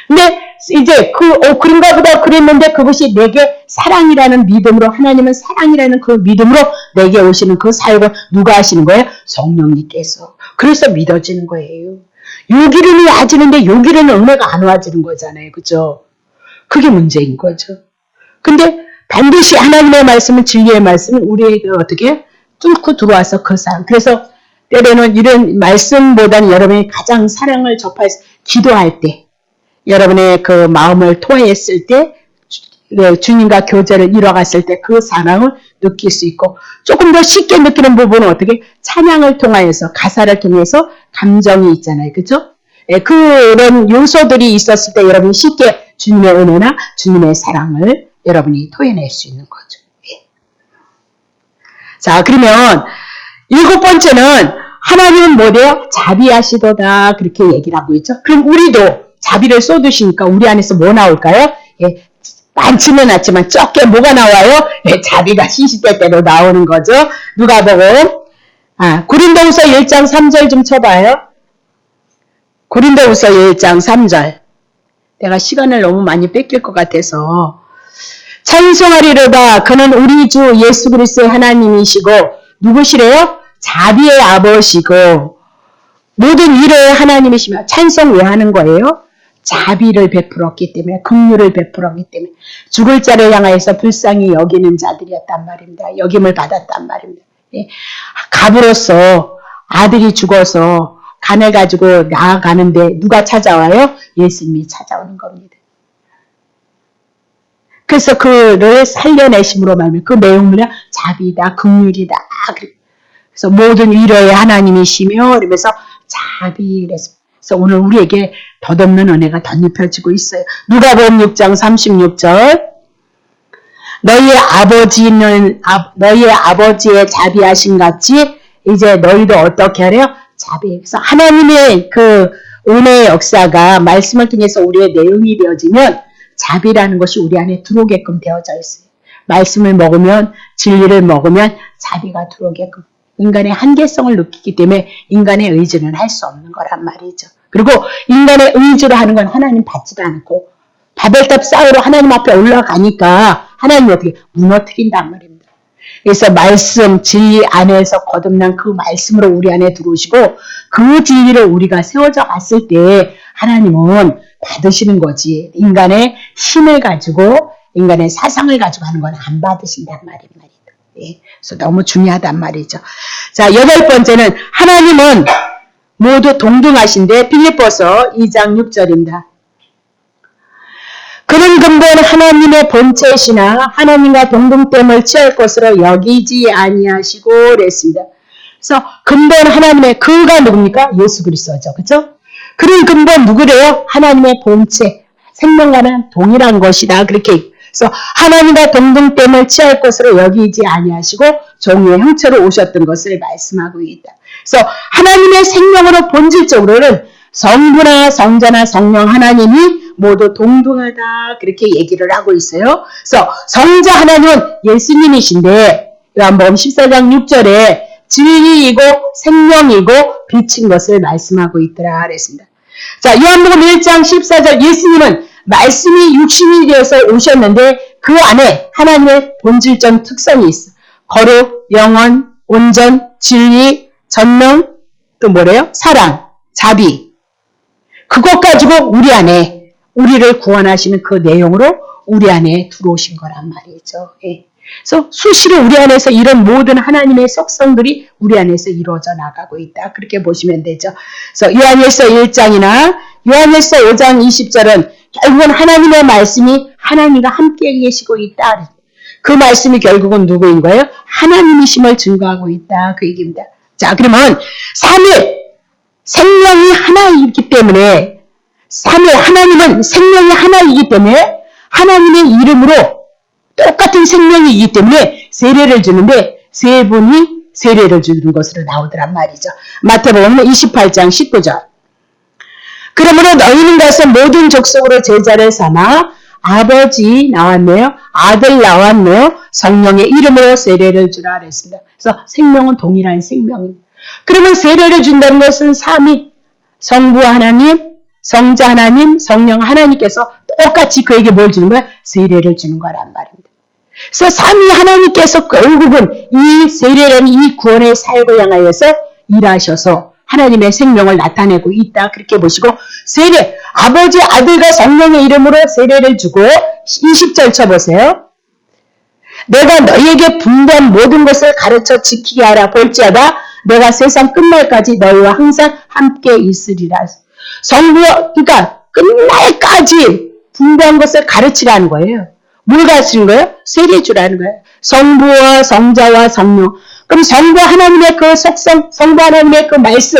근데 이제 그런가 보다 그랬는데 그것이 내게 사랑이라는 믿음으로 하나님은 사랑이라는 그 믿음으로 내게 오시는 그 사역을 누가 하시는 거예요? 성령님께서. 그래서 믿어지는 거예요. 요기름이 와지는데 요기름은 은혜가 안 와지는 거잖아요. 그죠? 그게 문제인 거죠. 근데 반드시 하나님의 말씀은 진리의 말씀은 우리에게 어떻게 뚫고 들어와서 그 사랑. 그래서 때로는 이런 말씀보다는 여러분이 가장 사랑을 접할 기도할 때 여러분의 그 마음을 토했을 때 주님과 교제를 이뤄갔을 때 그 사랑을 느낄 수 있고 조금 더 쉽게 느끼는 부분은 어떻게 찬양을 통하여서 가사를 통해서 감정이 있잖아요. 그렇죠? 그런 요소들이 있었을 때 여러분이 쉽게 주님의 은혜나 주님의 사랑을 여러분이 토해낼 수 있는 거죠. 자, 그러면 7번째는 하나님은 뭐래요? 자비하시도다 그렇게 얘기를 하고 있죠. 그럼 우리도 자비를 쏟으시니까 우리 안에서 뭐 나올까요? 많지는 않지만 적게 뭐가 나와요? 자비가 시시때때로 나오는 거죠. 누가복음 고린도후서 1장 3절 좀 쳐봐요. 고린도후서 1장 3절. 내가 시간을 너무 많이 뺏길 것 같아서 찬송하리로다. 그는 우리 주 예수 그리스도의 하나님이시고 누구시래요? 자비의 아버지고 모든 위로의 하나님이시며 찬송 왜 하는 거예요? 자비를 베풀었기 때문에 긍휼을 베풀었기 때문에 죽을 자를 향하여서 불쌍히 여기는 자들이었단 말입니다. 여김을 받았단 말입니다. 갑으로서 아들이 죽어서 간을 가지고 나아가는데 누가 찾아와요? 예수님이 찾아오는 겁니다. 그래서 그를 살려내심으로 말하면 그 내용은 자비다, 긍휼이다. 그래서 모든 위로의 하나님이시며 이러면서 자비 그랬습니다. 그래서 오늘 우리에게 덧없는 은혜가 덧입혀지고 있어요. 누가복음 6장 36절 너희의 아버지의 자비하심 같이 이제 너희도 어떻게 하래요? 자비. 그래서 하나님의 그 은혜의 역사가 말씀을 통해서 우리의 내용이 되어지면 자비라는 것이 우리 안에 들어오게끔 되어져 있어요. 말씀을 먹으면 진리를 먹으면 자비가 들어오게끔. 인간의 한계성을 느끼기 때문에 인간의 의지는 할 수 없는 거란 말이죠. 그리고 인간의 의지로 하는 건 하나님 받지도 않고 바벨탑 쌓으러 하나님 앞에 올라가니까 하나님이 어떻게 무너뜨린단 말입니다. 그래서 말씀, 진리 안에서 거듭난 그 말씀으로 우리 안에 들어오시고 그 진리를 우리가 세워져 갔을 때 하나님은 받으시는 거지. 인간의 힘을 가지고 인간의 사상을 가지고 하는 건 안 받으신단 말입니다. 그래서 너무 중요하단 말이죠. 자, 8번째는 하나님은 모두 동등하신데 빌립보서 2장 6절입니다. 그는 근본 하나님의 본체이시나 하나님과 동등됨을 취할 것으로 여기지 아니하시고 그랬습니다. 그래서 근본 하나님의 그가 누굽니까? 예수 그리스도죠. 그렇죠? 그는 근본 누구래요? 하나님의 본체, 생명과는 동일한 것이다. 그렇게 그래서 하나님과 동등됨을 취할 것으로 여기지 아니하시고 종의 형체로 오셨던 것을 말씀하고 있다. 그래서 하나님의 생명으로 본질적으로는 성부나 성자나 성령 하나님이 모두 동등하다 그렇게 얘기를 하고 있어요. 그래서 성자 하나님은 예수님이신데 요한복음 14장 6절에 진리이고 생명이고 빛인 것을 말씀하고 있더라 그랬습니다. 자, 요한복음 1장 14절 예수님은 말씀이 육신이 되어서 오셨는데 그 안에 하나님의 본질적 특성이 있어. 거룩, 영원, 온전, 진리, 전능, 또 뭐래요? 사랑, 자비. 그것 가지고 우리 안에 우리를 구원하시는 그 내용으로 우리 안에 들어오신 거란 말이죠. 예. 그래서 수시로 우리 안에서 이런 모든 하나님의 속성들이 우리 안에서 이루어져 나가고 있다. 그렇게 보시면 되죠. 그래서 요한일서 1장이나 요한일서 5장 20절은 결국은 하나님의 말씀이 하나님과 함께 계시고 있다. 그 말씀이 결국은 누구인 거예요? 하나님이심을 증거하고 있다. 그 얘기입니다. 자, 그러면 삼위 생명이 하나이기 때문에 삼위 하나님은 생명이 하나이기 때문에 하나님의 이름으로 똑같은 생명이기 때문에 세례를 주는데 세 분이 세례를 주는 것으로 나오더란 말이죠. 마태복음 28장 19절. 그러므로 너희는 가서 모든 족속으로 제자를 삼아 아버지 나왔네요. 아들 나왔네요. 성령의 이름으로 세례를 주라 그랬습니다. 그래서 생명은 동일한 생명입니다. 그러면 세례를 준다는 것은 삼위 성부 하나님, 성자 하나님, 성령 하나님께서 똑같이 그에게 뭘 주는 거야? 세례를 주는 거란 말입니다. 그래서 삼위 하나님께서 결국은 이 세례라는 이 구원의 사역을 향하여서 일하셔서 하나님의 생명을 나타내고 있다. 그렇게 보시고 세례, 아버지, 아들과 성령의 이름으로 세례를 주고 20절 쳐보세요. 내가 너희에게 분부한 모든 것을 가르쳐 지키게 하라. 볼지어다 내가 세상 끝날까지 너희와 항상 함께 있으리라. 그러니까 끝날까지 분부한 것을 가르치라는 거예요. 뭘 가르치는 거예요? 세례 주라는 거예요. 성부와 성자와 성령. 그럼 성부 하나님의 그 속성, 성부 하나님의 그 말씀,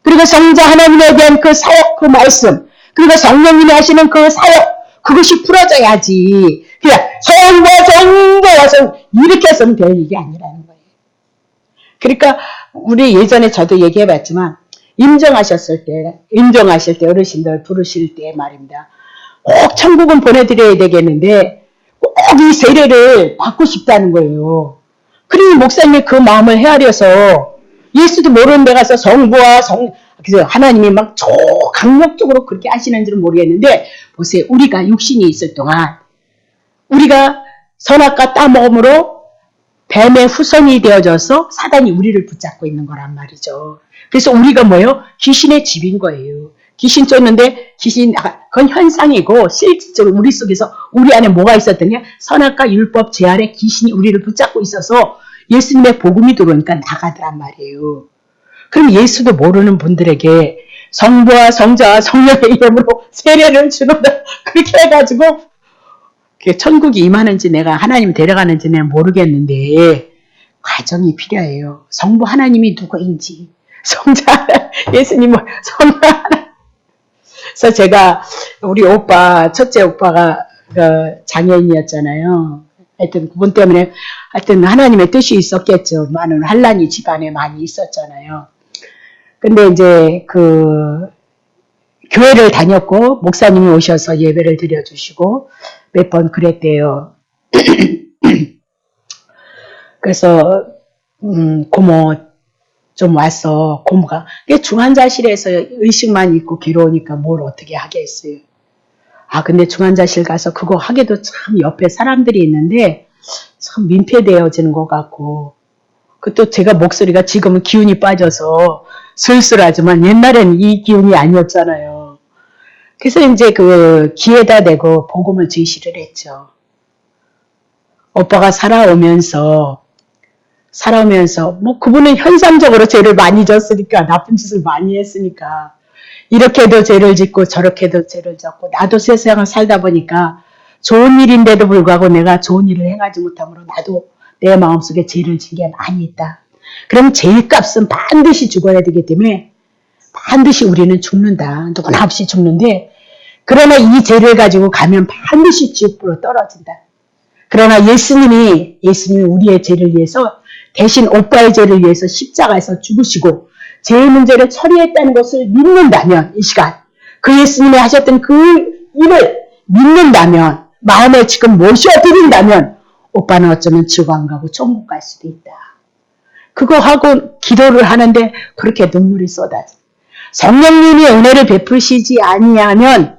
그리고 성자 하나님에 대한 그 사역, 그 말씀, 그리고 성령님이 하시는 그 사역, 그것이 풀어져야지. 그냥 성부와 성자와 성 이렇게 해서는 될 일이 아니라는 거예요. 그러니까 우리 예전에 저도 얘기해봤지만 임종하실 때 어르신들 부르실 때 말입니다. 꼭 천국은 보내드려야 되겠는데 꼭 이 세례를 받고 싶다는 거예요. 그러니 목사님이 그 마음을 헤아려서 예수도 모르는 데 가서 성부와 그래서 하나님이 막 강력적으로 그렇게 하시는지는 모르겠는데 보세요. 우리가 육신이 있을 동안 우리가 선악과 따먹음으로 뱀의 후손이 되어져서 사단이 우리를 붙잡고 있는 거란 말이죠. 그래서 우리가 뭐예요? 귀신의 집인 거예요. 귀신 쫓는데 그건 현상이고 실질적으로 우리 속에서 우리 안에 뭐가 있었더냐? 선악과 율법 제 아래 귀신이 우리를 붙잡고 있어서 예수님의 복음이 들어오니까 나가더란 말이에요. 그럼 예수도 모르는 분들에게 성부와 성자와 성령의 이름으로 세례를 주는다. 그렇게 해가지고 천국이 임하는지 내가 하나님 데려가는지 내가 모르겠는데 과정이 필요해요. 성부 하나님이 누구인지 성자 예수님은 성부 하나님. 그래서 제가 우리 첫째 오빠가 장애인이었잖아요. 하여튼 그분 때문에 하여튼 하나님의 뜻이 있었겠죠. 많은 환란이 집안에 많이 있었잖아요. 근데 이제 교회를 다녔고 목사님이 오셔서 예배를 드려주시고 몇 번 그랬대요. 그래서 고모 좀 와서 고모가 중환자실에서 의식만 있고 괴로우니까 뭘 어떻게 하겠어요. 근데 중환자실 가서 그거 하기도 참 옆에 사람들이 있는데 참 민폐되어지는 것 같고 또 제가 목소리가 지금은 기운이 빠져서 쓸쓸하지만 옛날에는 이 기운이 아니었잖아요. 그래서 이제 귀에다 대고 복음을 제시를 했죠. 오빠가 살아오면서 그분은 현상적으로 죄를 많이 졌으니까 나쁜 짓을 많이 했으니까 이렇게도 죄를 짓고 저렇게도 죄를 졌고 나도 세상을 살다 보니까 좋은 일인데도 불구하고 내가 좋은 일을 행하지 못함으로 나도 내 마음속에 죄를 진 게 많이 있다. 그럼 죄값은 반드시 죽어야 되기 때문에 반드시 우리는 죽는다. 누구나 없이 죽는데 그러나 이 죄를 가지고 가면 반드시 지옥불로 떨어진다. 그러나 예수님이 우리의 죄를 위해서 대신 오빠의 죄를 위해서 십자가에서 죽으시고 죄의 문제를 처리했다는 것을 믿는다면, 이 시간 그 예수님이 하셨던 그 일을 믿는다면, 마음에 지금 모셔드린다면 오빠는 어쩌면 지옥 안 가고 천국 갈 수도 있다. 그거 하고 기도를 하는데 그렇게 눈물이 쏟아져. 성령님이 은혜를 베푸시지 아니하면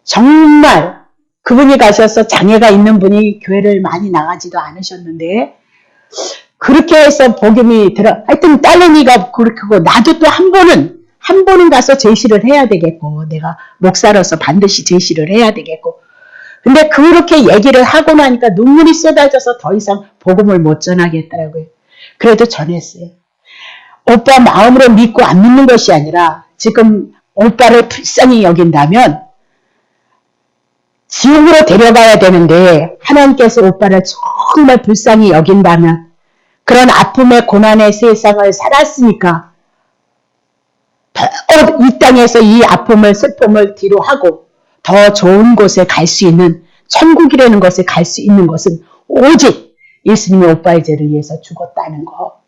정말 그분이 가셔서 장애가 있는 분이 교회를 많이 나가지도 않으셨는데 그렇게 해서 복음이 하여튼 딸내미가 그렇게 하고 나도 또 한 번은 가서 제시를 해야 되겠고 내가 목사로서 반드시 제시를 해야 되겠고 근데 그렇게 얘기를 하고 나니까 눈물이 쏟아져서 더 이상 복음을 못 전하겠더라고요. 그래도 전했어요. 오빠 마음으로 믿고 안 믿는 것이 아니라 지금 오빠를 불쌍히 여긴다면 지옥으로 데려가야 되는데 하나님께서 오빠를 정말 불쌍히 여긴다면 그런 아픔의 고난의 세상을 살았으니까 이 땅에서 이 아픔을 슬픔을 뒤로 하고 더 좋은 곳에 갈 수 있는 천국이라는 곳에 갈 수 있는 것은 오직 예수님이 오빠의 죄를 위해서 죽었다는 거.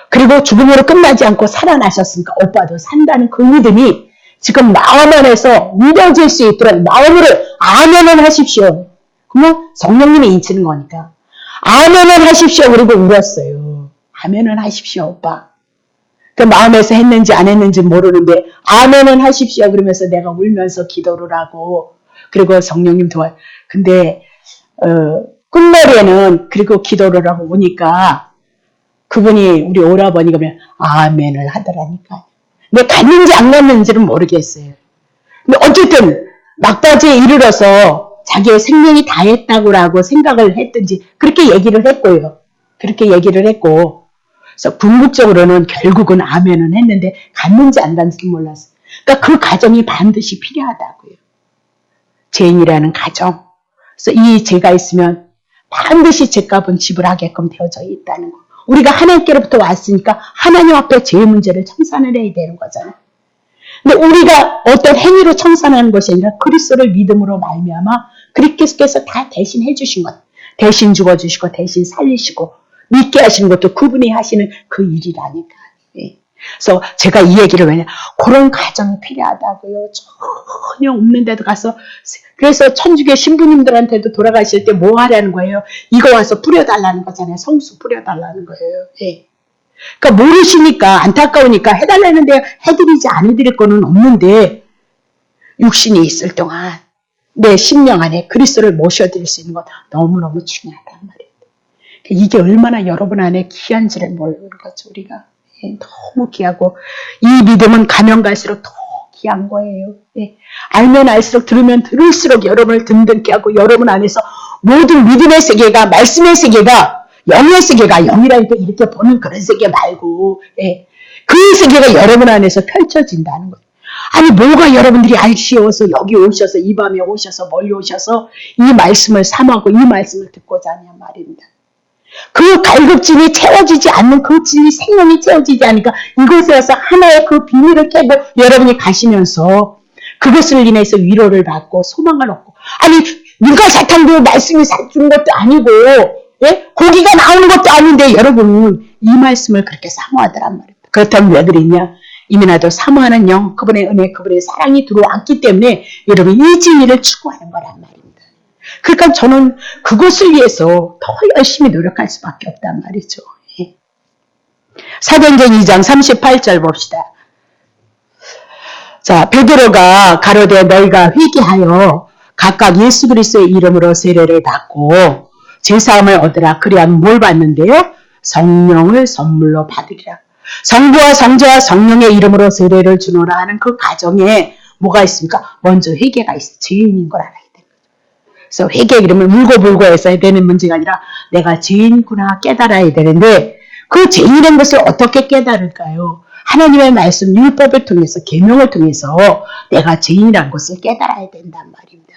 그리고 죽음으로 끝나지 않고 살아나셨으니까 오빠도 산다는 그 믿음이 지금 마음 안에서 믿어질 수 있도록 마음으로 아멘을 하십시오. 그러면 성령님이 인치는 거니까. 아멘을 하십시오. 그리고 울었어요. 아멘을 하십시오, 오빠. 그 마음에서 했는지 안 했는지 모르는데 아멘은 하십시오. 그러면서 내가 울면서 기도를 하고 그리고 성령님 근데 끝머리에는 그리고 기도를 하고 오니까 그분이 우리 오라버니가 그냥 아멘을 하더라니까. 근데 갔는지 안 갔는지는 모르겠어요. 근데 어쨌든 막바지에 이르러서 자기의 생명이 다했다고 생각을 했든지 그렇게 얘기를 했고요. 그렇게 얘기를 했고 그래서 궁극적으로는 결국은 아멘은 했는데 갔는지 안 갔는지 몰랐어요. 그러니까 그 가정이 반드시 필요하다고요. 죄인이라는 가정. 그래서 이 죄가 있으면 반드시 죄값은 지불하게끔 되어져 있다는 거. 우리가 하나님께로부터 왔으니까 하나님 앞에 죄의 문제를 청산을 해야 되는 거잖아요. 근데 우리가 어떤 행위로 청산하는 것이 아니라 그리스도를 믿음으로 말미암아 그리스도께서 다 대신 해주신 것. 대신 죽어주시고 대신 살리시고 믿게 하시는 것도 그분이 하시는 그 일이라니까. 그래서 제가 이 얘기를 왜냐 그런 가정이 필요하다고요. 전혀 없는 데도 가서 그래서 천주교 신부님들한테도 돌아가실 때 뭐 하라는 거예요? 이거 와서 뿌려달라는 거잖아요. 성수 뿌려달라는 거예요. 예. 그러니까 모르시니까 안타까우니까 해달라는데 해드리지 않아드릴 거는 없는데 육신이 있을 동안 내 심령 안에 그리스도를 모셔드릴 수 있는 건 너무너무 중요하단 말이에요. 이게 얼마나 여러분 안에 귀한지를 모르는 거죠. 우리가. 예, 너무 귀하고 이 믿음은 가면 갈수록 더 귀한 거예요. 예, 알면 알수록 들으면 들을수록 여러분을 든든케 하고 여러분 안에서 모든 믿음의 세계가 말씀의 세계가 영의 세계가 영이라 해도 이렇게 보는 그런 세계 말고 예, 그 세계가 여러분 안에서 펼쳐진다는 거예요. 아니 뭐가 여러분들이 알시어서 여기 오셔서 이 밤에 오셔서 멀리 오셔서 이 말씀을 삼하고 이 말씀을 듣고자 하냐 말입니다. 그 갈급진이 채워지지 않는 그 진리 생명이 채워지지 않으니까 이곳에 와서 하나의 그 비밀을 깨고 여러분이 가시면서 그것을 인해서 위로를 받고 소망을 얻고 아니 누가 사탕도 말씀이 주는 것도 아니고 예? 고기가 나오는 것도 아닌데 여러분은 이 말씀을 그렇게 사모하더란 말이에요. 그렇다면 왜 그랬냐? 이미 나도 사모하는 영 그분의 은혜 그분의 사랑이 들어왔기 때문에 여러분 이 진리를 추구하는 거란 말입니다. 그러니까 저는 그것을 위해서 더 열심히 노력할 수밖에 없단 말이죠. 예. 사도행전 2장 38절 봅시다. 자, 베드로가 가로되 너희가 회개하여 각각 예수 그리스도의 이름으로 세례를 받고 제사함을 얻으라. 그리하면 뭘 받는데요? 성령을 선물로 받으리라. 성부와 성자와 성령의 이름으로 세례를 주노라 하는 그 가정에 뭐가 있습니까? 먼저 회개가 있어. 죄인인 걸 알아야 돼요. 그래서 회개 이름을 울고불고 해서 해야 되는 문제가 아니라 내가 죄인이구나 깨달아야 되는데 그 죄인인 것을 어떻게 깨달을까요? 하나님의 말씀 율법을 통해서 계명을 통해서 내가 죄인이라는 것을 깨달아야 된단 말입니다.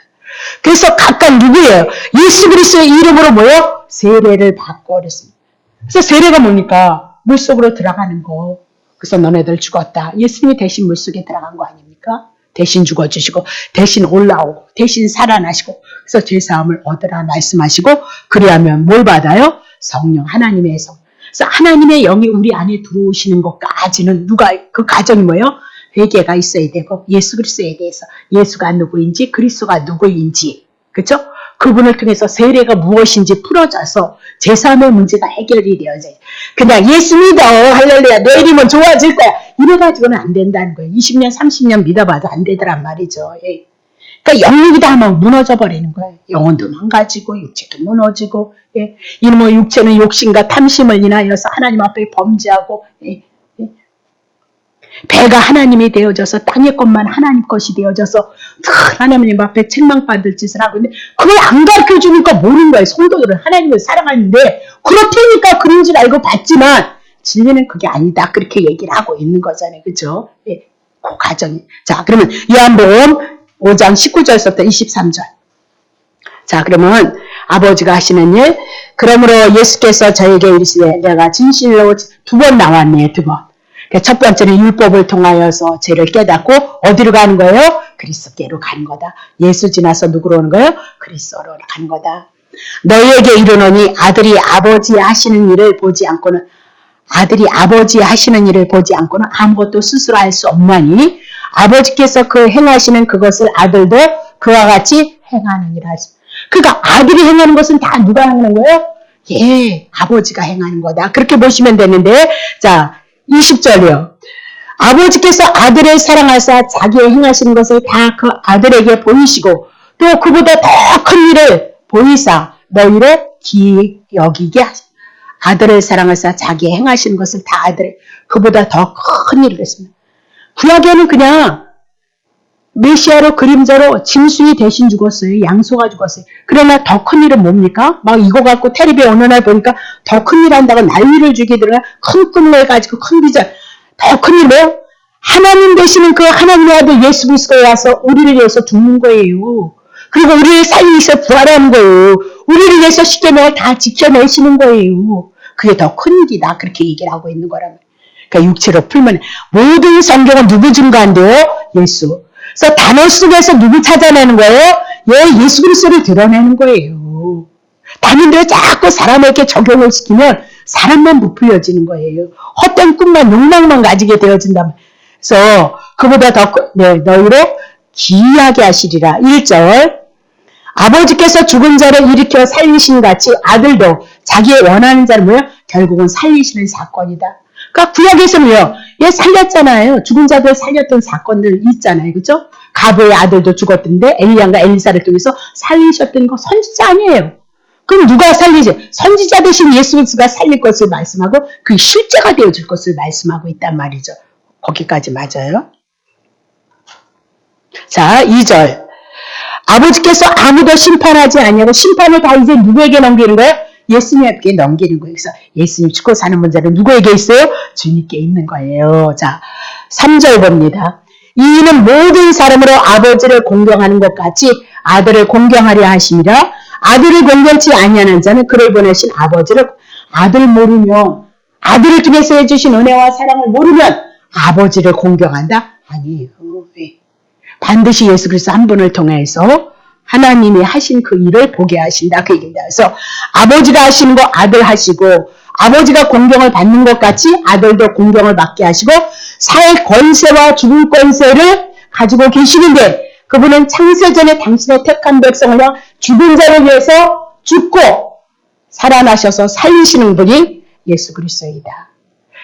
그래서 각각 누구예요? 예수 그리스도의 이름으로 뭐요? 세례를 받고 그랬습니다. 그래서 세례가 뭡니까? 물속으로 들어가는 거. 그래서 너네들 죽었다. 예수님이 대신 물속에 들어간 거 아닙니까? 대신 죽어주시고 대신 올라오고 대신 살아나시고 그래서 죄사함을 얻으라 말씀하시고 그리하면 뭘 받아요? 성령 하나님의 성. 그래서 하나님의 영이 우리 안에 들어오시는 것까지는 그 과정이 뭐예요? 회개가 있어야 되고 예수 그리스도에 대해서 예수가 누구인지 그리스도가 누구인지 그렇죠? 그분을 통해서 세례가 무엇인지 풀어져서 제3의 문제가 해결이 되어져요. 그냥 예수 믿어 할렐루야 내일이면 좋아질 거야 이래가지고는 안 된다는 거예요. 20년 30년 믿어봐도 안 되더란 말이죠. 예. 그러니까 영육이 다 막 무너져 버리는 거예요. 영혼도 망가지고 육체도 무너지고 예. 이놈의 육체는 욕심과 탐심을 인하여서 하나님 앞에 범죄하고 예. 배가 하나님이 되어져서 땅의 것만 하나님 것이 되어져서 하나님 앞에 책망받을 짓을 하고 있는데 그걸 안 가르쳐주니까 모르는 거예요. 성도들은 하나님을 사랑하는데 그렇다니까 그런 줄 알고 받지만 진리는 그게 아니다. 그렇게 얘기를 하고 있는 거잖아요. 그죠? 예, 그 과정이. 자, 그러면 요한복음 5장 19절부터 23절. 자, 그러면 아버지가 하시는 일. 그러므로 예수께서 저에게 이르시되 내가 진실로 2번 나왔네요. 2번. 첫 번째는 율법을 통하여서 죄를 깨닫고 어디로 가는 거예요? 그리스도께로 가는 거다. 예수 지나서 누구로 오는 거예요? 그리스도로 가는 거다. 너희에게 이르노니 아들이 아버지 하시는 일을 보지 않고는 아무것도 스스로 할 수 없나니 아버지께서 그 행하시는 그것을 아들도 그와 같이 행하느니라. 그러니까 아들이 행하는 것은 다 누가 행하는 거예요? 예, 아버지가 행하는 거다. 그렇게 보시면 되는데 자 20절이요. 아버지께서 아들을 사랑하사 자기의 행하시는 것을 다 그 아들에게 보이시고 또 그보다 더 큰 일을 보이사 너희를 기이 여기게 하시고 아들을 사랑하사 자기의 행하시는 것을 다 아들에 그보다 더 큰 일을 했습니다. 구약에는 그냥 메시아로 그림자로 짐승이 대신 죽었어요. 양소가 죽었어요. 그러나 더 큰 일은 뭡니까? 막 이거 갖고 텔레비에 어느 날 보니까 더 큰 일 한다고 난리를 죽이더라. 큰 꿈을 가지고 큰 비전. 더 큰 일 뭐요? 하나님 되시는 그 하나님의 아들 예수 그리스도에 와서 우리를 위해서 죽는 거예요. 그리고 우리를 살리셔 부활하는 거예요. 우리를 위해서 십계명을 다 지켜내시는 거예요. 그게 더 큰 일이다. 그렇게 얘기를 하고 있는 거라면. 그러니까 육체로 풀면 모든 성경은 누구 증거한대요? 예수. 그래서 단어 속에서 누구 찾아내는 거예요? 예, 예수 그리스도를 드러내는 거예요. 단인들 자꾸 사람에게 적용을 시키면 사람만 부풀려지는 거예요. 헛된 꿈만 욕망만 가지게 되어진다면. 그래서 그보다 더 너희로 기이하게 하시리라. 1절 아버지께서 죽은 자를 일으켜 살리신 같이 아들도 자기의 원하는 자를 뭐요? 결국은 살리시는 사건이다. 그러니까 구약에서는요. 얘 살렸잖아요. 죽은 자들 살렸던 사건들 있잖아요. 그죠? 가브의 아들도 죽었던데 엘리야가 엘리사를 통해서 살리셨던 거 선지자 아니에요. 그럼 누가 살리지? 선지자 대신 예수 그리스도가 살릴 것을 말씀하고 그 실제가 되어줄 것을 말씀하고 있단 말이죠. 거기까지 맞아요. 자, 2절. 아버지께서 아무도 심판하지 아니하고 심판을 다 이제 누구에게 넘기는 거예요? 예수님께 넘기는 거예요. 그래서 예수님 죽고 사는 문제는 누구에게 있어요? 주님께 있는 거예요. 자, 3절 봅니다. 이는 모든 사람으로 아버지를 공경하는 것 같이 아들을 공경하려 하심이라. 아들을 공경치 아니하는 자는 그를 보내신 아버지를 아들 모르면 아들을 통해서 해주신 은혜와 사랑을 모르면 아버지를 공경한다? 아니에요. 반드시 예수 그리스도 한 분을 통해서 하나님이 하신 그 일을 보게 하신다. 그 얘기입니다. 그래서 아버지가 하시는 거 아들 하시고 아버지가 공경을 받는 것 같이 아들도 공경을 받게 하시고 살 권세와 죽을 권세를 가지고 계시는데 그분은 창세전에 당신의 택한 백성을 향 죽은 자를 위해서 죽고 살아나셔서 살리시는 분이 예수 그리스도이다.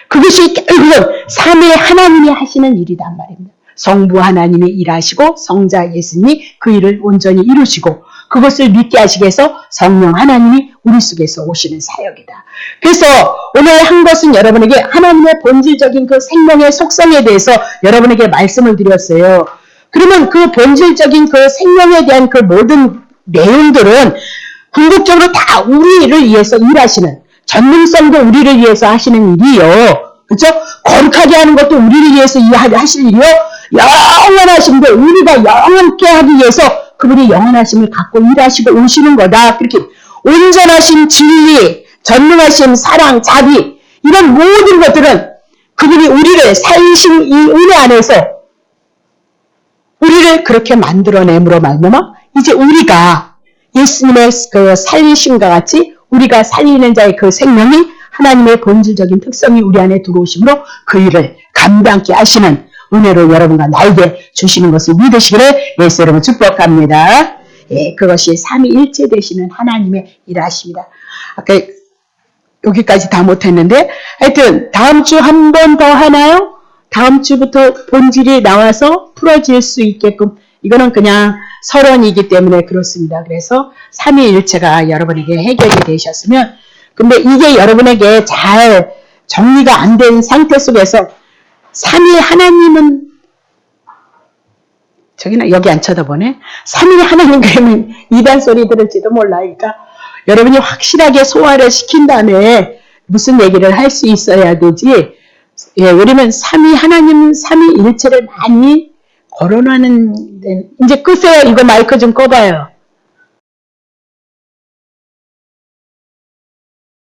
그것이 결국은 삼위 하나님이 하시는 일이란 말입니다. 성부 하나님이 일하시고 성자 예수님이 그 일을 온전히 이루시고 그것을 믿게 하시기 위해서 성령 하나님이 우리 속에서 오시는 사역이다. 그래서 오늘 한 것은 여러분에게 하나님의 본질적인 그 생명의 속성에 대해서 여러분에게 말씀을 드렸어요. 그러면 그 본질적인 그 생명에 대한 그 모든 내용들은 궁극적으로 다 우리를 위해서 일하시는 전능성도 우리를 위해서 하시는 일이요. 그렇죠? 거룩하게 하는 것도 우리를 위해서 하실 일이요. 영원하심도 우리가 영원케 하기 위해서 그분이 영원하심을 갖고 일하시고 오시는 거다. 그렇게 온전하신 진리, 전능하신 사랑, 자비 이런 모든 것들은 그분이 우리를 살리신 이 은혜 안에서 우리를 그렇게 만들어냄으로 말미암아 이제 우리가 예수님의 그 살리심과 같이 우리가 살리는 자의 그 생명이 하나님의 본질적인 특성이 우리 안에 들어오심으로 그 일을 감당케 하시는 은혜로 여러분과 나에게 주시는 것을 믿으시기를 예수 이름으로 축복합니다. 예, 그것이 삼위일체 되시는 하나님의 일하십니다. 아까 여기까지 다 못했는데 하여튼 다음 주 한 번 더 하나요? 다음 주부터 본질이 나와서 풀어질 수 있게끔 이거는 그냥 서론이기 때문에 그렇습니다. 그래서 삼위일체가 여러분에게 해결이 되셨으면 근데 이게 여러분에게 잘 정리가 안 된 상태 속에서 삼위 하나님은 저기는 여기 안 쳐다보네. 삼위 하나님 그러면 이단 소리 들을지도 몰라. 그러니까 여러분이 확실하게 소화를 시킨 다음에 무슨 얘기를 할 수 있어야 되지. 예, 왜냐면 삼위 하나님 삼위일체를 많이 거론하는 이제 끄세요. 이거 마이크 좀 꺼봐요.